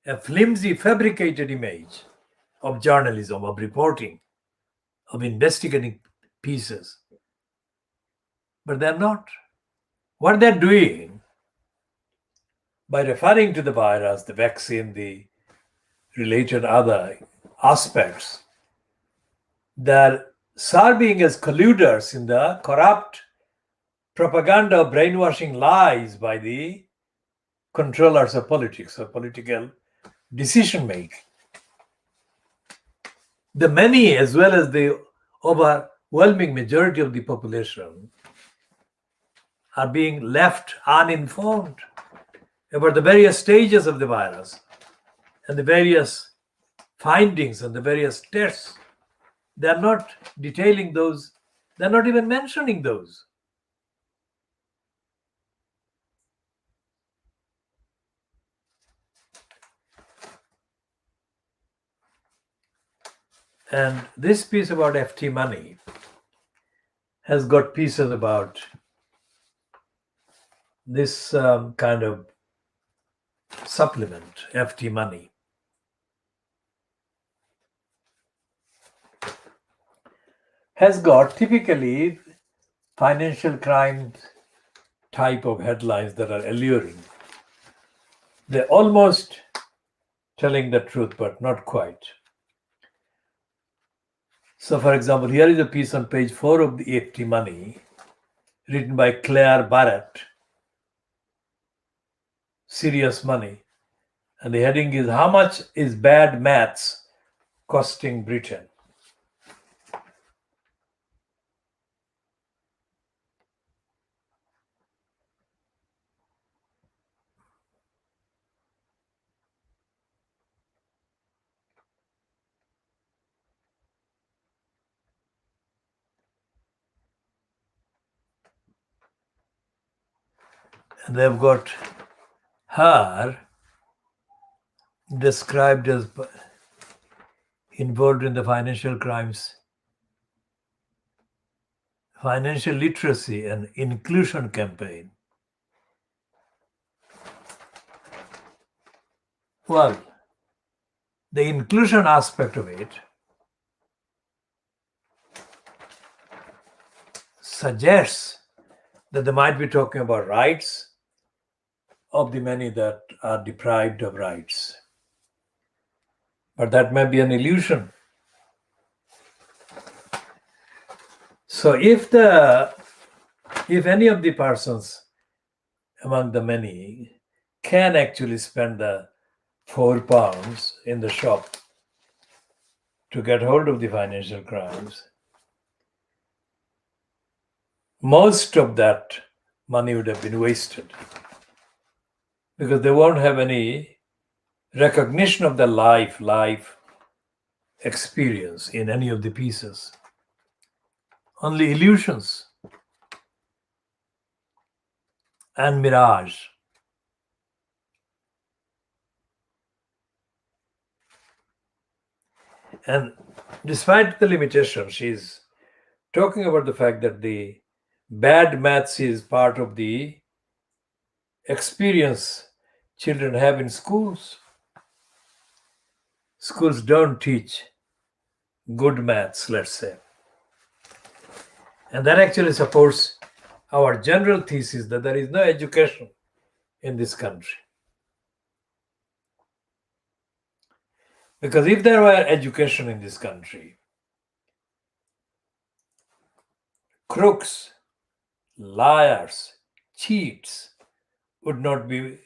a flimsy, fabricated image of journalism, of reporting. of investigating pieces. But they're not. What they're doing by referring to the virus, the vaccine, the related other aspects, they're serving as colluders in the corrupt propaganda of brainwashing lies by the controllers of politics or political decision making. The many, as well as the overwhelming majority of the population, are being left uninformed about the various stages of the virus and the various findings and the various tests. They're not detailing those, they're not even mentioning those. And this piece about FT money has got pieces about this kind of supplement, FT money. Has got typically financial crime type of headlines that are alluring. They're almost telling the truth, but not quite. So, for example, here is a piece on page 4 of the FT Money, written by Claire Barrett, Serious Money. And the heading is, How much is bad maths costing Britain? And they've got her described as involved in the financial crimes, financial literacy and inclusion campaign. Well, the inclusion aspect of it suggests that they might be talking about rights of the many that are deprived of rights. But that may be an illusion. So if any of the persons among the many can actually spend the £4 in the shop to get hold of the financial crimes, most of that money would have been wasted because they won't have any recognition of the life experience in any of the pieces. Only illusions and mirage. And despite the limitations, she's talking about the fact that the bad maths is part of the experience children have in schools. Schools don't teach good maths, let's say. And that actually supports our general thesis that there is no education in this country. Because if there were education in this country, crooks, liars, cheats would not be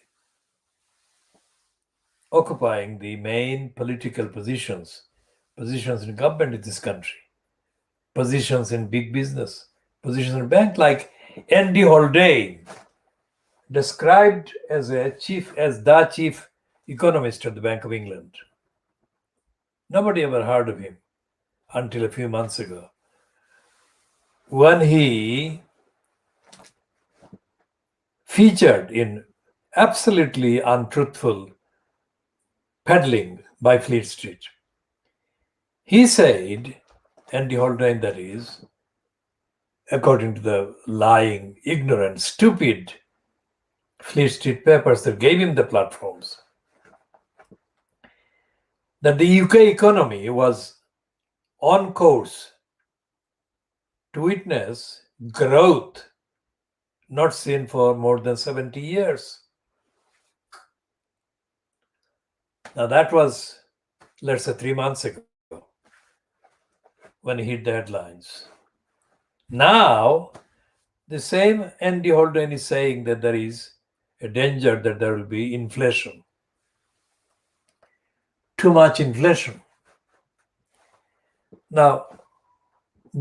occupying the main political positions in government in this country, positions in big business, positions in bank, like Andy Haldane, described as the chief economist at the Bank of England. Nobody ever heard of him until a few months ago, when he featured in absolutely untruthful peddling by Fleet Street. He said, Andy Haldane that is, according to the lying, ignorant, stupid Fleet Street papers that gave him the platforms, that the UK economy was on course to witness growth not seen for more than 70 years. Now, that was, let's say, 3 months ago when he hit the headlines. Now, the same Andy Holden is saying that there is a danger that there will be inflation. Too much inflation. Now,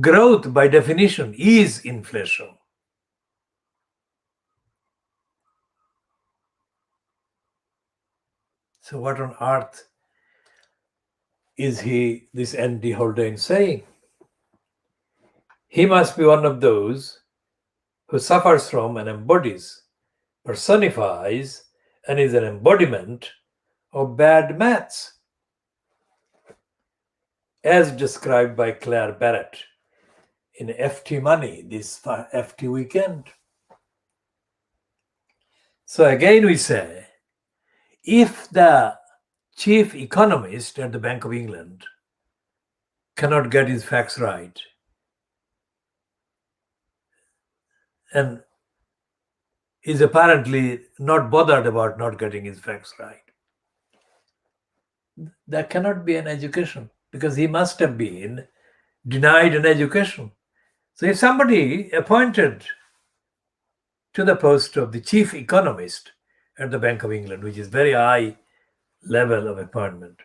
growth by definition is inflation. So what on earth is this Andy Holden saying? He must be one of those who suffers from and embodies, personifies, and is an embodiment of bad maths, as described by Claire Barrett in FT Money this FT weekend. So again we say, if the chief economist at the Bank of England cannot get his facts right, and is apparently not bothered about not getting his facts right, there cannot be an education, because he must have been denied an education. So if somebody appointed to the post of the chief economist at the Bank of England, which is very high level of appointment,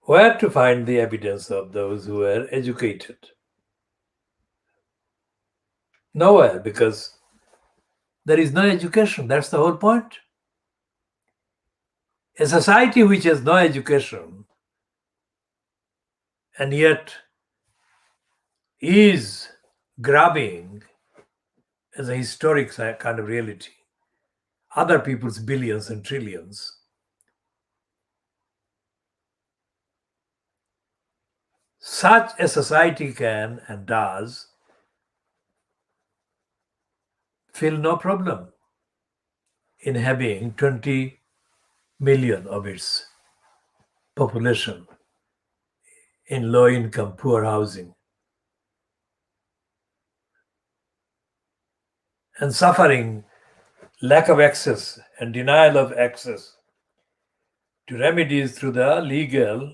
where to find the evidence of those who were educated? Nowhere, because there is no education. That's the whole point. A society which has no education and yet is grabbing as a historic kind of reality other people's billions and trillions, such a society can and does feel no problem in having 20 million of its population in low income, poor housing, and suffering lack of access and denial of access to remedies through the legal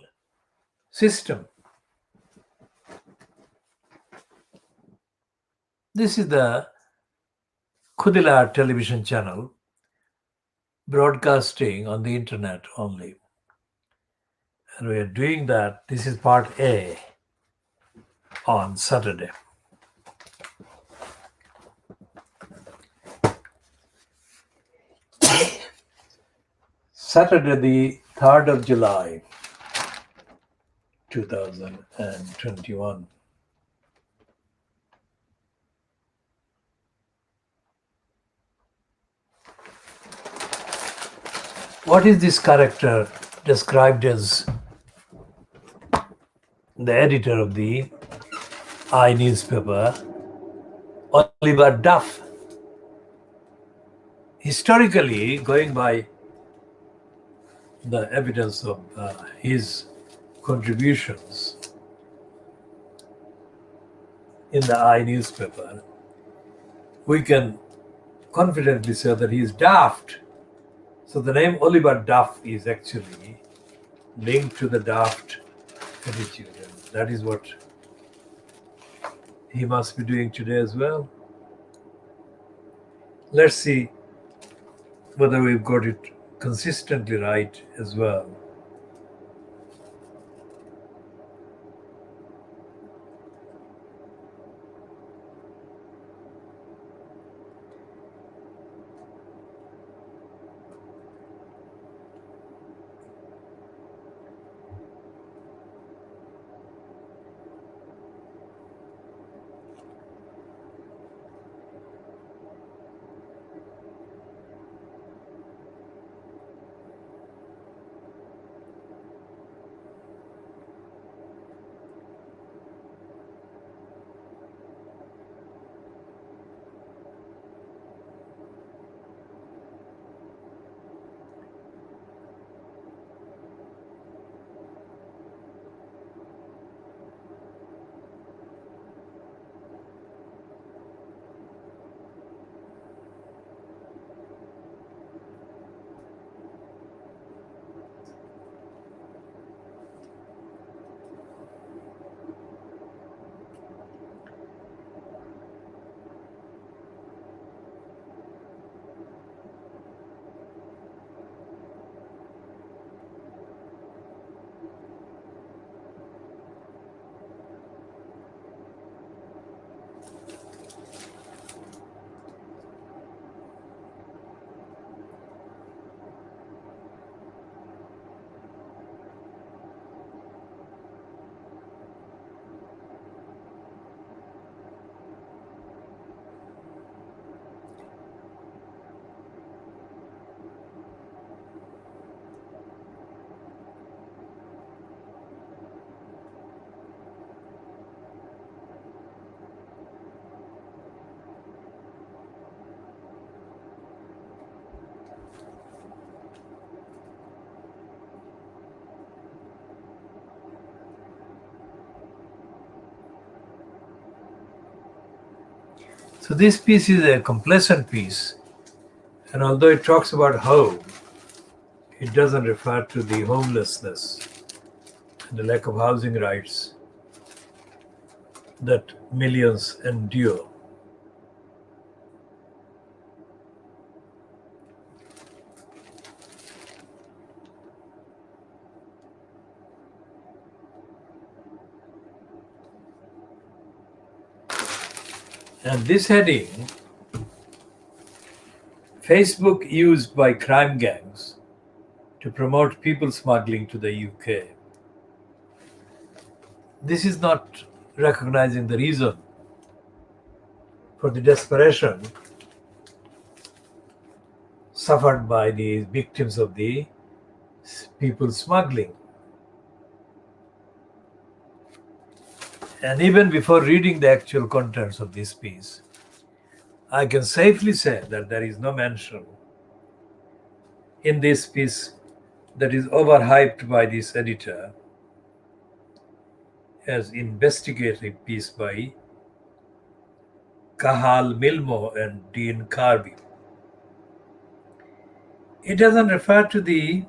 system. This is the KhoodeelaarTV television channel, broadcasting on the internet only. And we are doing that. This is part A on Saturday. Saturday, the 3rd of July, 2021. What is this character described as the editor of the I newspaper, Oliver Duff? Historically, going by the evidence of his contributions in the I newspaper, we can confidently say that he is daft. So the name Oliver Duff is actually linked to the daft attitude, and that is what he must be doing today as well. Let's see whether we've got it consistently right as well. So this piece is a complacent piece, and although it talks about home, it doesn't refer to the homelessness and the lack of housing rights that millions endure. And this heading, Facebook used by crime gangs to promote people smuggling to the UK. This is not recognizing the reason for the desperation suffered by the victims of the people smuggling. And even before reading the actual contents of this piece, I can safely say that there is no mention in this piece that is overhyped by this editor as investigative piece by Cahal Milmo and Dean Carby. It doesn't refer to the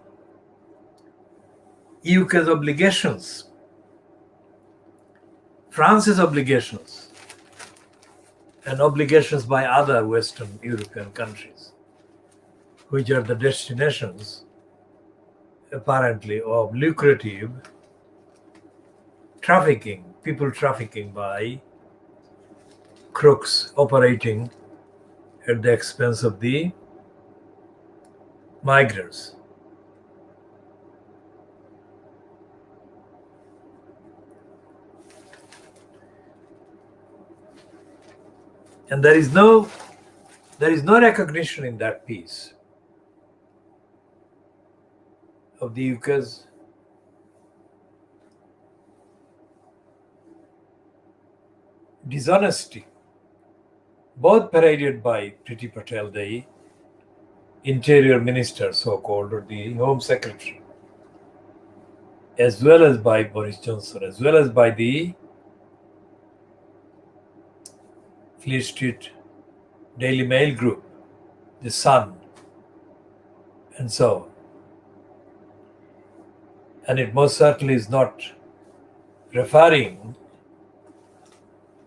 UK's obligations, France's obligations, and obligations by other Western European countries, which are the destinations, apparently, of lucrative trafficking, people trafficking by crooks operating at the expense of the migrants. And there is no recognition in that piece of the UK's dishonesty, both paraded by Priti Patel, the Interior Minister, so-called, or the Home Secretary, as well as by Boris Johnson, as well as by the Fleet Street Daily Mail Group, The Sun, and so on. And it most certainly is not referring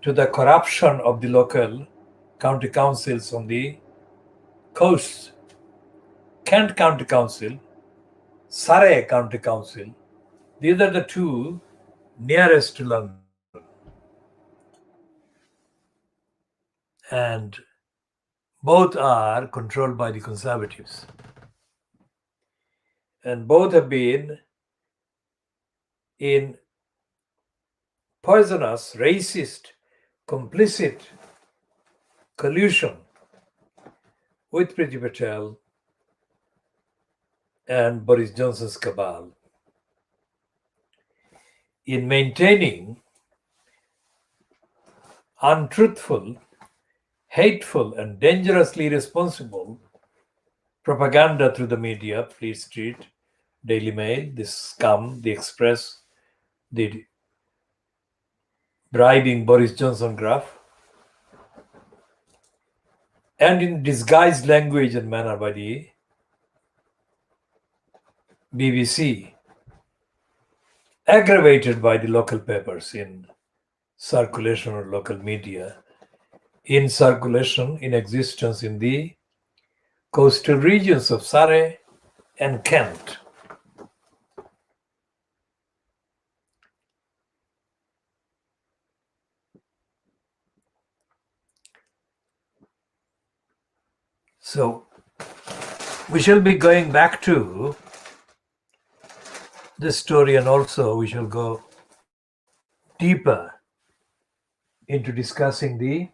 to the corruption of the local county councils on the coast. Kent County Council, Surrey County Council, these are the two nearest to London. And both are controlled by the Conservatives. And both have been in poisonous, racist, complicit collusion with Priti Patel and Boris Johnson's cabal in maintaining untruthful, hateful, and dangerously irresponsible propaganda through the media, Fleet Street, Daily Mail, the Scum, the Express, the bribing Boris Johnson graph, and in disguised language and manner by the BBC, aggravated by the local papers in circulation or local media, in circulation, in existence in the coastal regions of Surrey and Kent. So we shall be going back to this story, and also we shall go deeper into discussing the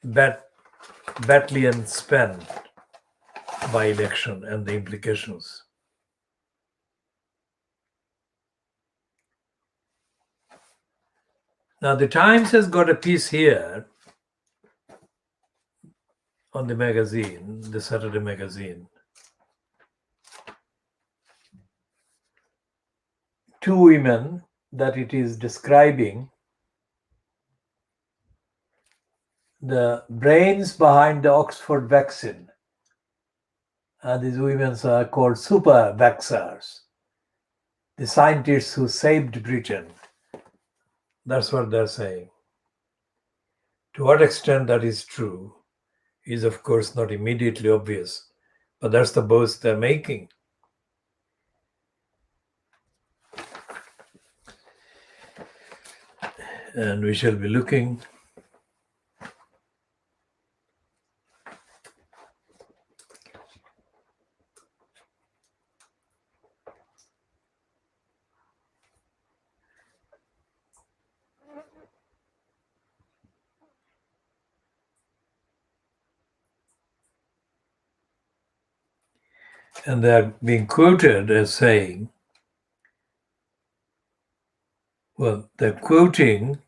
Batley and Spen by-election and the implications. Now, the Times has got a piece here on the magazine, the Saturday magazine. Two women that it is describing the brains behind the Oxford vaccine. And these women are called super vaxxers, the scientists who saved Britain. That's what they're saying. To what extent that is true is, of course, not immediately obvious, but that's the boast they're making. And we shall be looking and they're being quoted as saying, well, they're quoting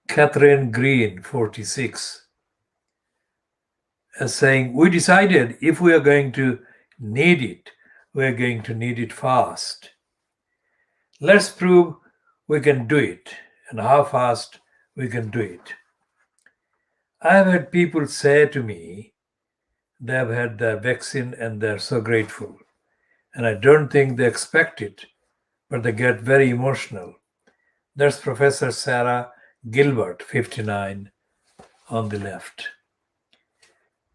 Catherine Green, 46, as saying, we decided if we are going to need it, we're going to need it fast. Let's prove we can do it and how fast we can do it. I have had people say to me they have had their vaccine and they're so grateful. And I don't think they expect it, but they get very emotional. That's Professor Sarah Gilbert, 59, on the left.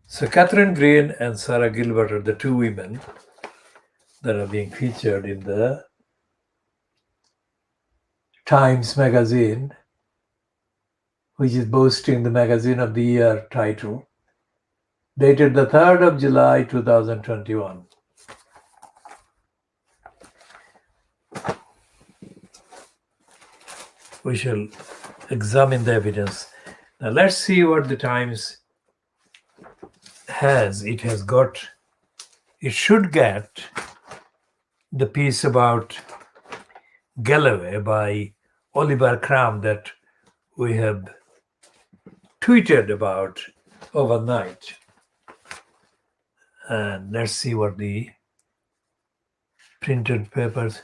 So Catherine Green and Sarah Gilbert are the two women that are being featured in the Times magazine, which is boasting the Magazine of the Year title, dated the 3rd of July, 2021. We shall examine the evidence. Now let's see what the Times has. It should get the piece about Galloway by Oliver Cram that we have tweeted about overnight. And let's see what the printed papers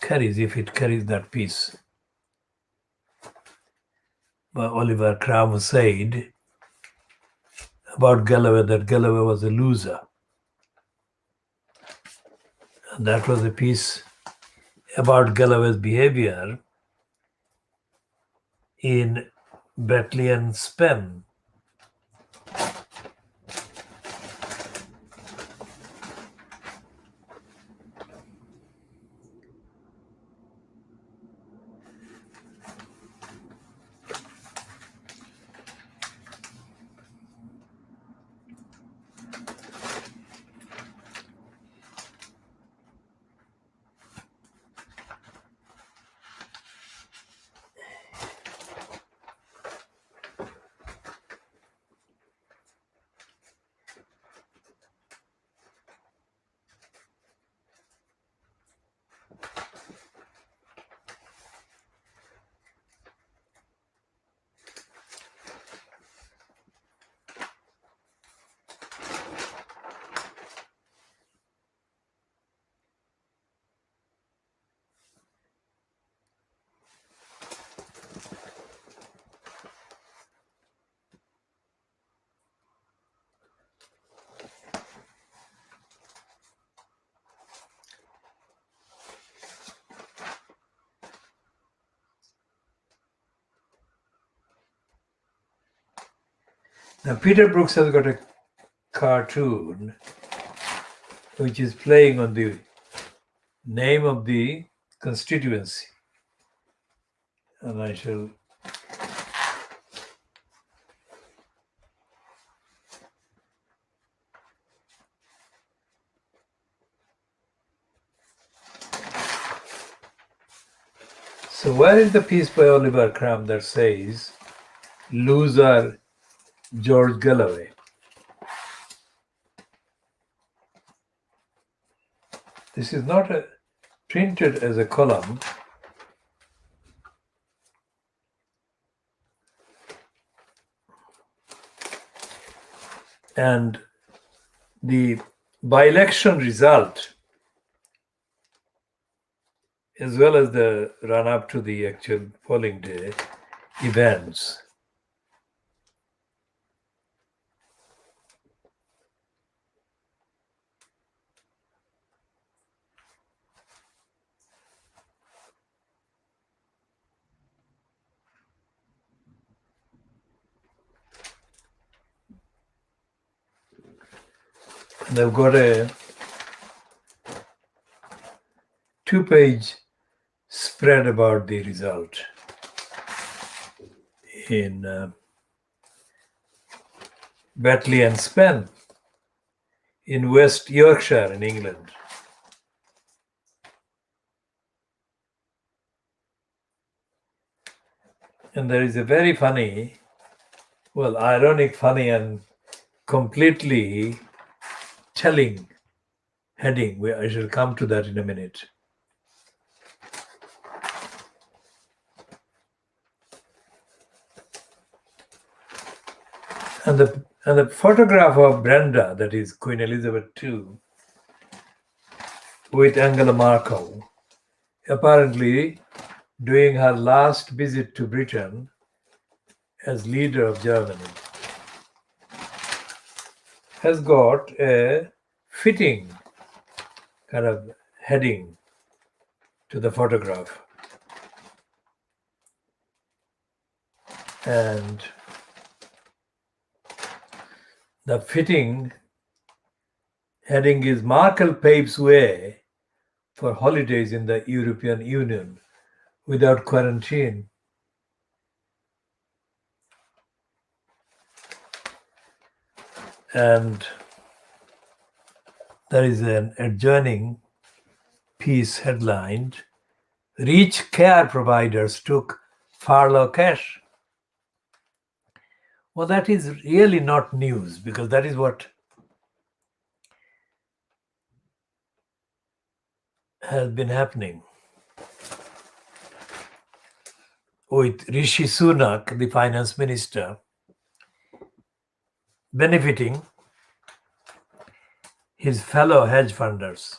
carries, if it carries that piece. By Oliver Cram said about Galloway that Galloway was a loser. And that was a piece about Galloway's behavior in Battalion Spem. Now, Peter Brooks has got a cartoon which is playing on the name of the constituency. And I shall So where is the piece by Oliver Cram that says, loser George Galloway? This is not printed as a column. And the by-election result, as well as the run-up to the actual polling day events, They've got a 2-page spread about the result in Batley and Spen in West Yorkshire in England. And there is a very funny, well, ironic, funny, and completely telling heading. I shall come to that in a minute. And the photograph of Brenda, that is Queen Elizabeth II, with Angela Merkel, apparently doing her last visit to Britain as leader of Germany, has got a fitting kind of heading to the photograph. And the fitting heading is Merkel paves way for holidays in the European Union without quarantine. And there is an adjoining piece headlined, Rich care providers took furlough cash. Well, that is really not news, because that is what has been happening with Rishi Sunak, the finance minister, benefiting his fellow hedge funders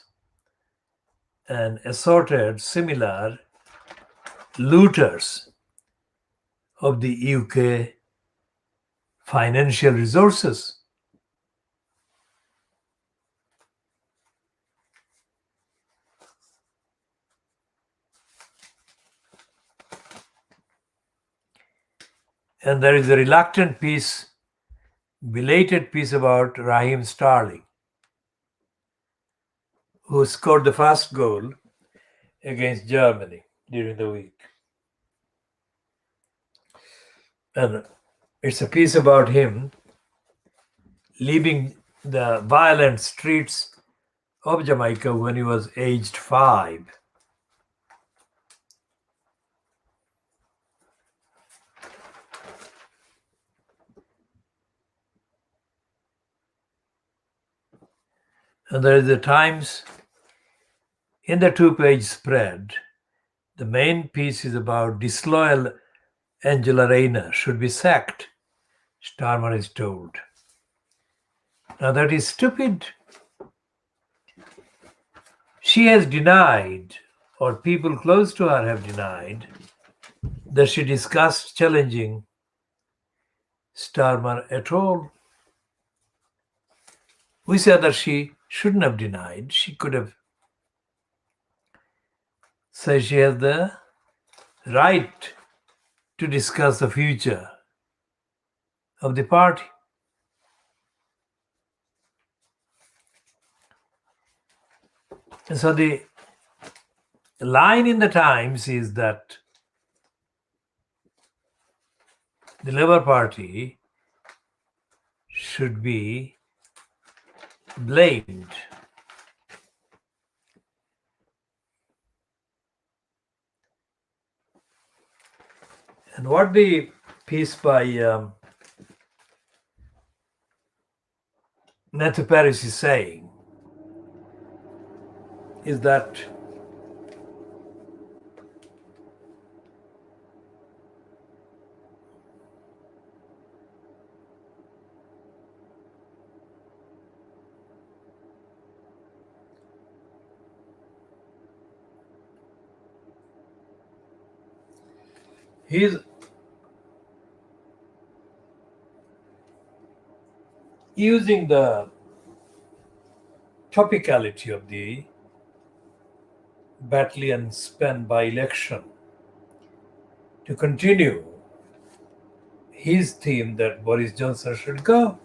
and assorted similar looters of the UK financial resources. And there is a reluctant piece, belated piece about Raheem Sterling, who scored the first goal against Germany during the week. And it's a piece about him leaving the violent streets of Jamaica when he was aged 5. And there is the Times, in the 2-page spread, the main piece is about disloyal Angela Rayner should be sacked, Starmer is told. Now that is stupid. She has denied, or people close to her have denied, that she discussed challenging Starmer at all. We said that she shouldn't have denied. She could have said she has the right to discuss the future of the party. And so the line in the Times is that the Labour Party should be blamed. And what the piece by Nathan Paris is saying is that he's using the topicality of the Batley and Spen by-election to continue his theme that Boris Johnson should go.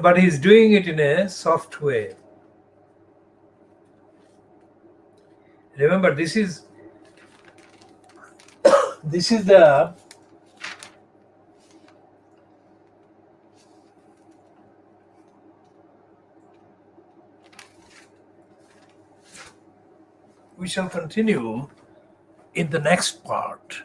but he's doing it in a soft way. Remember, this is the we shall continue in the next part.